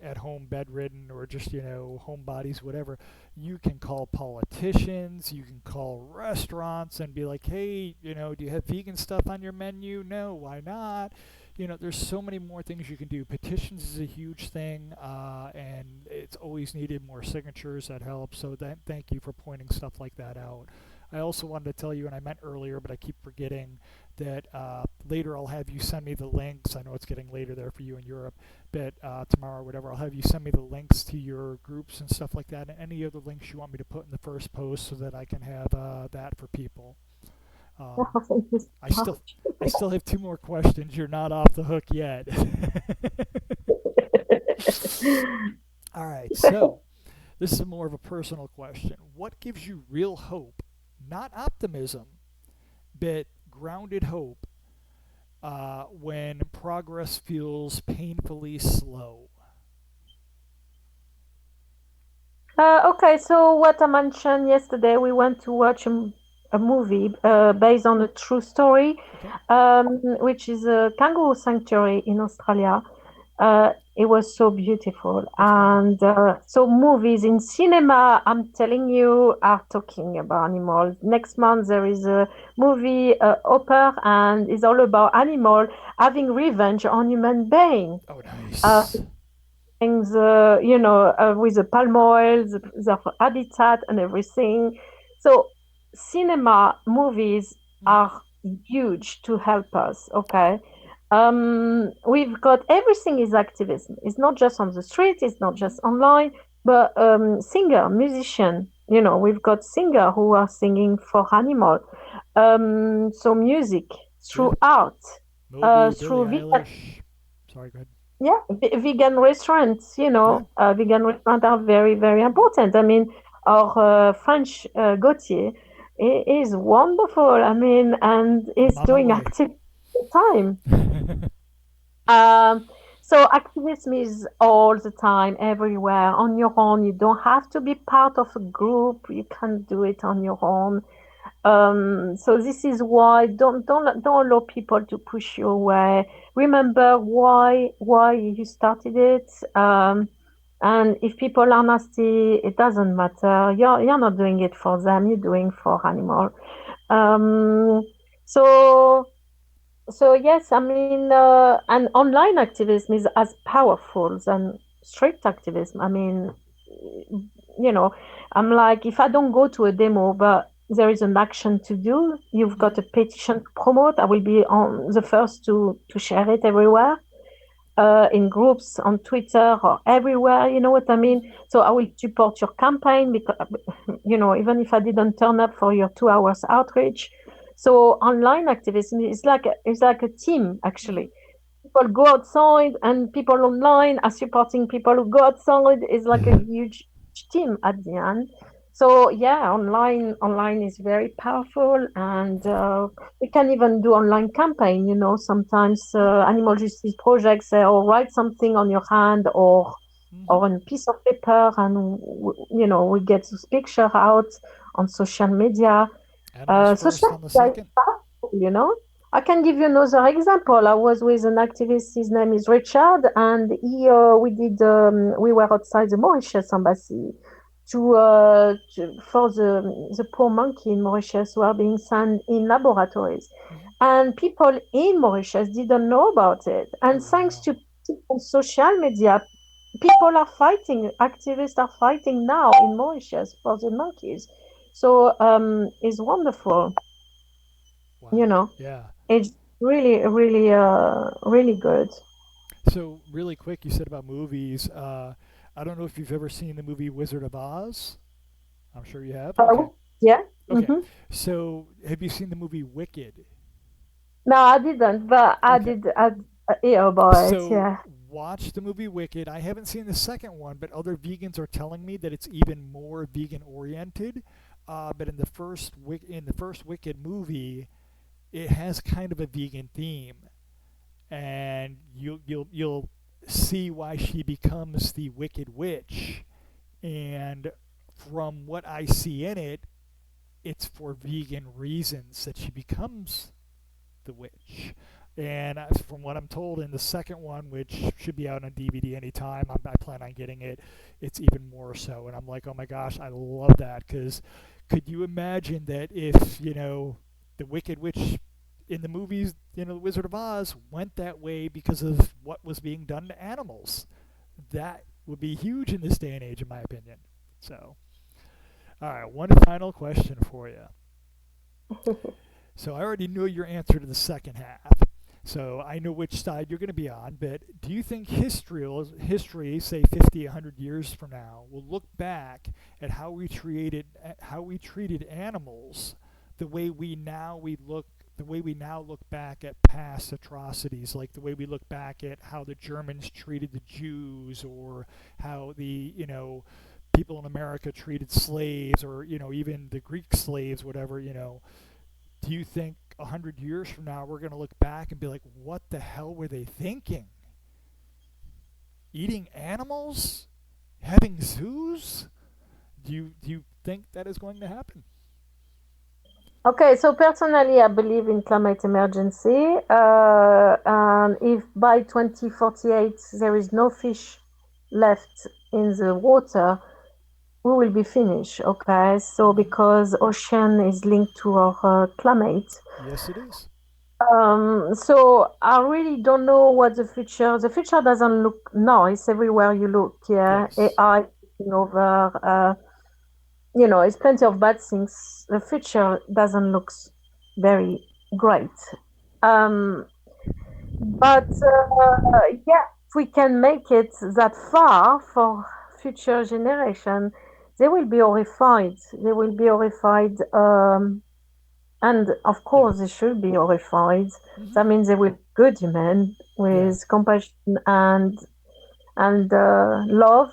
Speaker 1: at home bedridden or just, homebodies, whatever, you can call politicians, you can call restaurants and be like, hey, do you have vegan stuff on your menu? No, why not? There's so many more things you can do. Petitions is a huge thing, and it's always needed more signatures. That helps. So thank you for pointing stuff like that out. I also wanted to tell you, and I meant earlier, but I keep forgetting that later I'll have you send me the links. I know it's getting later there for you in Europe, but tomorrow or whatever, I'll have you send me the links to your groups and stuff like that, and any other links you want me to put in the first post so that I can have that for people.
Speaker 2: Oh,
Speaker 1: Um,
Speaker 2: thank you so
Speaker 1: I still,
Speaker 2: much.
Speaker 1: I still have two more questions. You're not off the hook yet. All right, so This is more of a personal question. What gives you real hope? Not optimism, but grounded hope when progress feels painfully slow.
Speaker 2: Okay, so what I mentioned yesterday, we went to watch a movie based on a true story,
Speaker 1: Okay,
Speaker 2: which is a kangaroo sanctuary in Australia. It was so beautiful.
Speaker 1: that's wonderful.
Speaker 2: And so, movies in cinema, I'm telling you, are talking about animals. Next month, there is a movie, Hopper, and it's all about animal having revenge on human being.
Speaker 1: Oh,
Speaker 2: Uh,
Speaker 1: nice.
Speaker 2: things, with the palm oil, the habitat and everything. So cinema movies
Speaker 1: Hmm.
Speaker 2: are huge to help us. Okay. We've got everything is activism. It's not just on the street. It's not
Speaker 1: Hmm.
Speaker 2: just online, but singer, musician. We've got singer who are singing for animal. So music
Speaker 1: Yeah,
Speaker 2: through art,
Speaker 1: Moby, Billie
Speaker 2: through vegan,
Speaker 1: Eilish. Sorry, go ahead.
Speaker 2: yeah, vegan restaurants,
Speaker 1: Yeah.
Speaker 2: vegan restaurants are very, very important. I mean, our French Gauthier is wonderful. I mean, and
Speaker 1: I'm
Speaker 2: is
Speaker 1: on my
Speaker 2: doing
Speaker 1: way.
Speaker 2: active time. Um, so activism is all the time, everywhere, on your own. You don't have to be part of a group. You can do it on your own. So this is why don't allow people to push you away. Remember why you started it. And if people are nasty, it doesn't matter. You're not doing it for them. You're doing for animal. Um, so yes, I mean, and online activism is as powerful than strict activism. I mean, you know, I'm like, if I don't go to a demo, but there is an action to do, you've
Speaker 1: Hmm.
Speaker 2: got a petition to promote. I will be on the first to share it everywhere, in groups on Twitter or everywhere. You know what I mean?
Speaker 1: Hmm.
Speaker 2: So I will support your campaign because, even if I didn't turn up for your 2 hours outreach. So online activism is like a team
Speaker 1: Hmm.
Speaker 2: actually. People go outside and people online are supporting people who go outside. Is like a huge team at the end. So yeah, online is very powerful, and we can even do online campaign. Sometimes
Speaker 1: Yeah.
Speaker 2: animal justice projects say, "Oh, write something on your hand or
Speaker 1: Hmm.
Speaker 2: on a piece of paper," and we get this picture out on social media.
Speaker 1: Animals
Speaker 2: Social
Speaker 1: first on the
Speaker 2: media is
Speaker 1: second.
Speaker 2: powerful. I can give you another example. I was with an activist. His name is Richard, and we were outside the Mauritius embassy for the poor monkey in Mauritius who are being sent in laboratories,
Speaker 1: Hmm.
Speaker 2: and people in Mauritius didn't know about it.
Speaker 1: Oh,
Speaker 2: And thanks
Speaker 1: wow.
Speaker 2: to on social media, people are fighting. Activists are fighting now in Mauritius for the monkeys. So it's wonderful. you
Speaker 1: Wow.
Speaker 2: know
Speaker 1: Yeah.
Speaker 2: it's really, really, really good.
Speaker 1: So, really quick, you said about movies. I don't know if you've ever seen the movie Wizard of Oz. I'm sure you have. Okay.
Speaker 2: Yeah.
Speaker 1: Okay.
Speaker 2: Hmm.
Speaker 1: So, have you seen the movie Wicked?
Speaker 2: No, I didn't, but
Speaker 1: Okay.
Speaker 2: I hear about it.
Speaker 1: So,
Speaker 2: Yeah.
Speaker 1: watch the movie Wicked. I haven't seen the second one, but other vegans are telling me that it's even more vegan oriented. But in the first Wicked movie, it has kind of a vegan theme, and you'll see why she becomes the Wicked Witch. And from what I see in it, it's for vegan reasons that she becomes the witch. And from what I'm told in the second one, which should be out on DVD anytime, I plan on getting it. It's even more so, and I'm like, oh my gosh, I love that because could you imagine that if the Wicked Witch in the movies, the Wizard of Oz went that way because of what was being done to animals? That would be huge in this day and age, in my opinion. So, all right, one final question for you. So I already know your answer to the second half. So I know which side you're going to be on, but do you think history, say 50, 100 years from now, will look back at how we treated animals the way we now look back at past atrocities, like the way we look back at how the Germans treated the Jews, or how the people in America treated slaves, or even the Greek slaves, whatever. Do you think 100 years from now we're going to look back and be like, what the hell were they thinking? Eating animals, having zoos? Do you think that is going to happen?
Speaker 2: Okay, so personally, I believe in climate emergency. And if by 2048 there is no fish left in the water, we will be finished. Okay, so
Speaker 1: Hmm.
Speaker 2: because ocean is linked to our climate.
Speaker 1: Yes, it is.
Speaker 2: So I really don't know what the future doesn't look nice everywhere you look. Yeah,
Speaker 1: Yes.
Speaker 2: AI taking over. It's plenty of bad things. The future doesn't look very great. Um, but yeah, if we can make it that far for future generation, they will be horrified. They will be horrified, and of
Speaker 1: Yeah.
Speaker 2: course they should be horrified.
Speaker 1: Hmm.
Speaker 2: That means they will be good human
Speaker 1: Yeah.
Speaker 2: with compassion and love.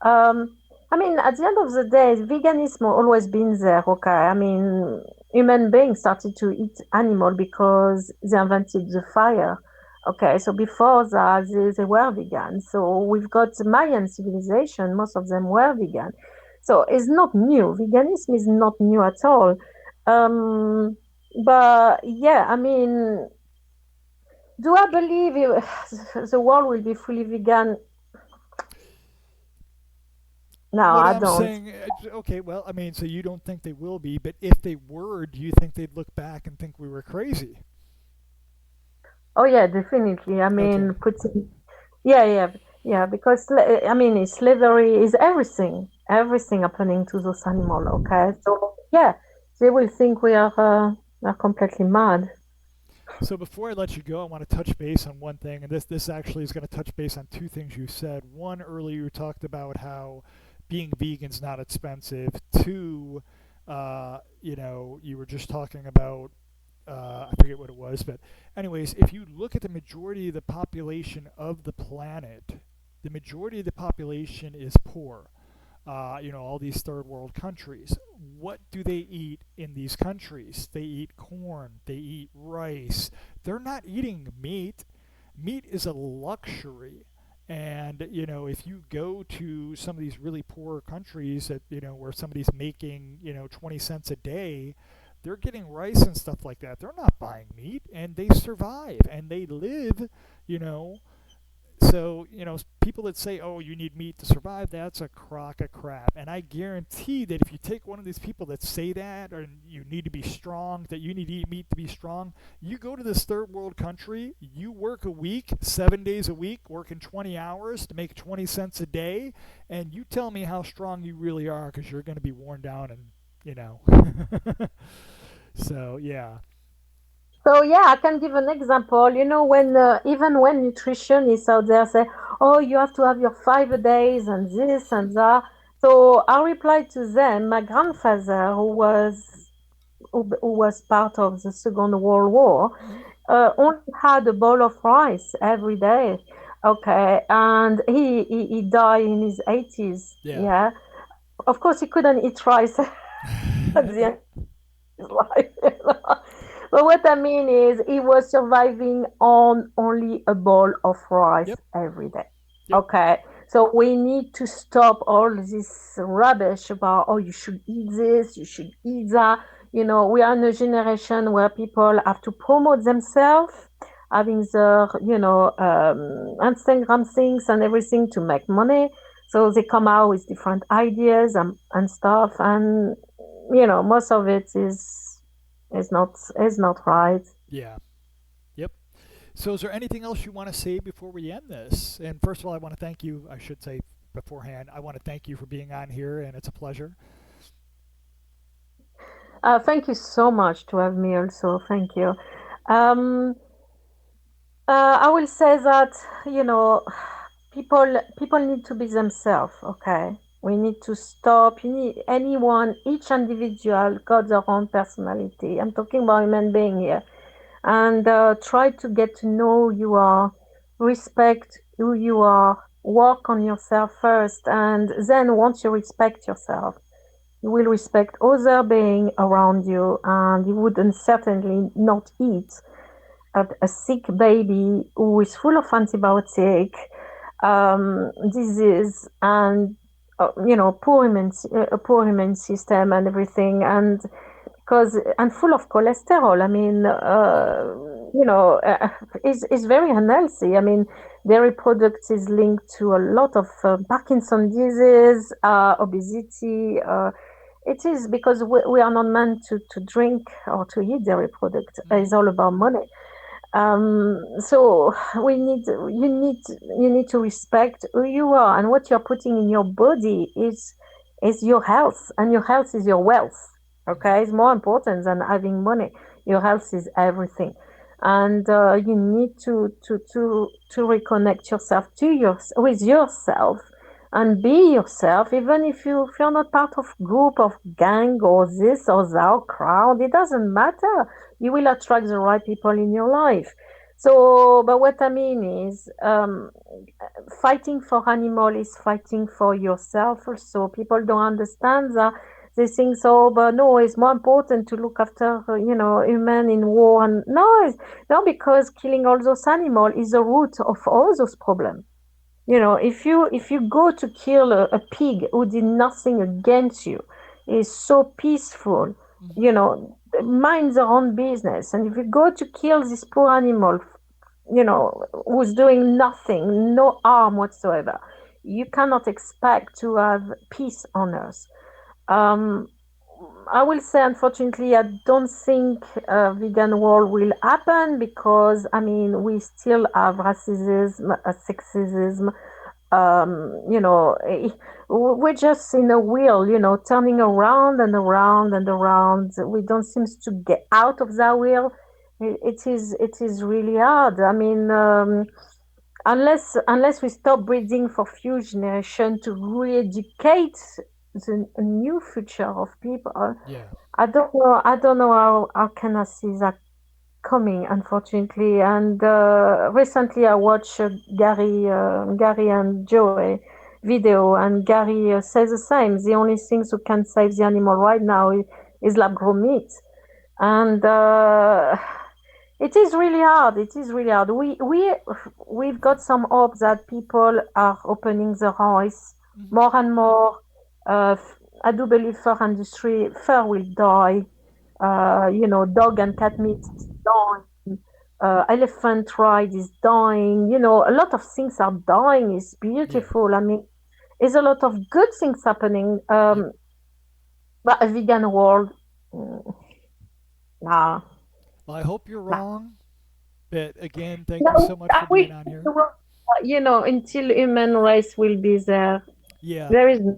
Speaker 2: Um, I mean, at the end of the day, veganism always been there. Okay, I mean, human beings started to eat animal because they invented the fire. Okay, so before that, they were vegan. So we've got the Mayan civilization; most of them were vegan. So it's not new. Veganism is not new at all. Um, but yeah, I mean, do I believe the world will be fully vegan? No,
Speaker 1: What
Speaker 2: I
Speaker 1: I'm
Speaker 2: don't.
Speaker 1: saying, okay, well, I mean, so you don't think they will be, but if they were, do you think they'd look back and think we were crazy?
Speaker 2: Oh yeah, definitely. I
Speaker 1: Okay.
Speaker 2: mean, putting, yeah, yeah, yeah, because I mean, slavery is everything happening to those animals. Okay, so yeah, they will think we are completely mad.
Speaker 1: So before I let you go, I want to touch base on one thing, and this actually is going to touch base on two things you said. One, earlier you talked about how being vegan's not expensive. Two, you were just talking about I forget what it was, but anyways, if you look at the majority of the population of the planet, the majority of the population is poor. All these third world countries. What do they eat in these countries? They eat corn, they eat rice. They're not eating meat. Meat is a luxury. And if you go to some of these really poor countries that where somebody's making 20 cents a day, they're getting rice and stuff like that. They're not buying meat, and they survive and they live, you know, so, people that say, oh, you need meat to survive, that's a crock of crap. And I guarantee that if you take one of these people that say that, or you need to be strong, that you need to eat meat to be strong, you go to this third world country, you work a week, 7 days a week, working 20 hours to make 20 cents a day, and you tell me how strong you really are because you're going to be worn down and, you know. So, yeah.
Speaker 2: So yeah, I can give an example. When even when nutritionists out there say, "Oh, you have to have your 5 days and this and that," so I reply to them. My grandfather, who was part of the Second World War,
Speaker 1: Hmm.
Speaker 2: only had a bowl of rice every day. Okay, and he died in his 80s.
Speaker 1: Yeah.
Speaker 2: Yeah, of course he couldn't eat rice at the end of his life. But what I mean is, he was surviving on only a bowl of rice
Speaker 1: Yep.
Speaker 2: every day.
Speaker 1: Yep.
Speaker 2: Okay, so we need to stop all this rubbish about, oh, you should eat this, you should eat that. We are in a generation where people have to promote themselves, having their, Instagram things and everything to make money. So they come out with different ideas and stuff, and most of it is not right.
Speaker 1: Yeah. Yep. So, is there anything else you want to say before we end this? And first of all, I want to thank you. I should say beforehand, I want to thank you for being on here, and it's a pleasure.
Speaker 2: Thank you so much to have me also. Thank you. Um, I will say that, you know, people need to be themselves. Okay, we need to stop. You need anyone, each individual got their own personality. I'm talking about human being here, and try to get to know who you are, respect who you are, work on yourself first, and then once you respect yourself, you will respect other being around you, and you wouldn't certainly not eat a sick baby who is full of antibiotic disease and poor immune system and everything, and because and full of cholesterol. I mean,
Speaker 1: Yeah.
Speaker 2: is very unhealthy. I mean, dairy products is linked to a lot of Parkinson disease, obesity. It is because we are not meant to drink or to eat dairy product. It's
Speaker 1: Hmm.
Speaker 2: all about money. So you need to respect who you are, and what you're putting in your body is your health, and your health is your wealth.
Speaker 1: Hmm.
Speaker 2: Okay, it's more important than having money. Your health is everything, and you need to reconnect yourself to your with yourself and be yourself, even if you're not part of group of gang or this or that crowd. It doesn't matter. You will attract the right people in your life. So, but what I mean is, fighting for animal is fighting for yourself also. People don't understand that. They think so, but no, it's more important to look after, human in war. And no, no, because killing all those animals is the root of all those problems. If you go to kill a pig who did nothing against you, is so peaceful,
Speaker 1: Hmm.
Speaker 2: mind their own business. And if you go to kill this poor animal, who's doing nothing, no harm whatsoever, you cannot expect to have peace on earth. Um, I will say, unfortunately, I don't think a vegan world will happen because, I mean, we still have racism, sexism, we're just in a wheel, turning around and around and around. We don't seem to get out of that wheel. It is really hard. I mean, unless we stop breeding for few generation to re-educate the a new future of people,
Speaker 1: Yeah.
Speaker 2: I don't know how can I see that coming, unfortunately. And recently, I watched Gary and Joey video, and Gary says the same. The only things who can save the animal right now is lab grown meat, and it is really hard. It is really hard. We've got some hope that people are opening their eyes
Speaker 1: Hmm.
Speaker 2: more and more. I do believe fur will die. Dog and cat meat is dying. Elephant ride is dying. A lot of things are dying. It's
Speaker 1: Yeah.
Speaker 2: beautiful. I mean, there's a lot of good things happening.
Speaker 1: Yep.
Speaker 2: But a vegan world, mm, nah,
Speaker 1: Well, I hope you're
Speaker 2: nah.
Speaker 1: wrong. But again, thank you
Speaker 2: No,
Speaker 1: so much
Speaker 2: I
Speaker 1: for
Speaker 2: wish
Speaker 1: being on
Speaker 2: it's
Speaker 1: here.
Speaker 2: the world, until human race will be there,
Speaker 1: Yeah.
Speaker 2: there is no,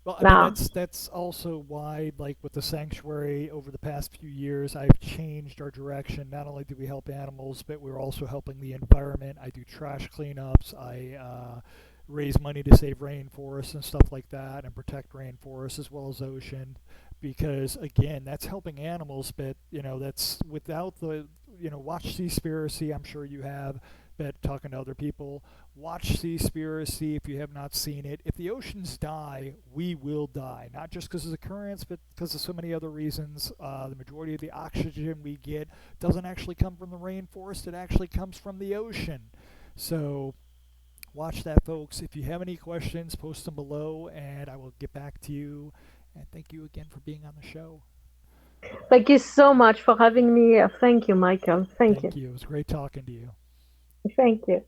Speaker 1: Well, I mean
Speaker 2: nah.
Speaker 1: that's also why, like with the sanctuary over the past few years, I've changed our direction. Not only do we help animals, but we're also helping the environment. I do trash cleanups. I raise money to save rainforests and stuff like that, and protect rainforests as well as ocean. Because again, that's helping animals, but that's without the watch Seaspiracy. I'm sure you have, but talking to other people, watch Seaspiracy if you have not seen it. If the oceans die, we will die. Not just because of the currents, but because of so many other reasons. The majority of the oxygen we get doesn't actually come from the rainforest, it actually comes from the ocean. So, watch that, folks. If you have any questions, post them below, and I will get back to you. And thank you again for being on the show.
Speaker 2: Thank you so much for having me. Thank you, Michael. Thank you.
Speaker 1: Thank you. It was great talking to you.
Speaker 2: Thank you.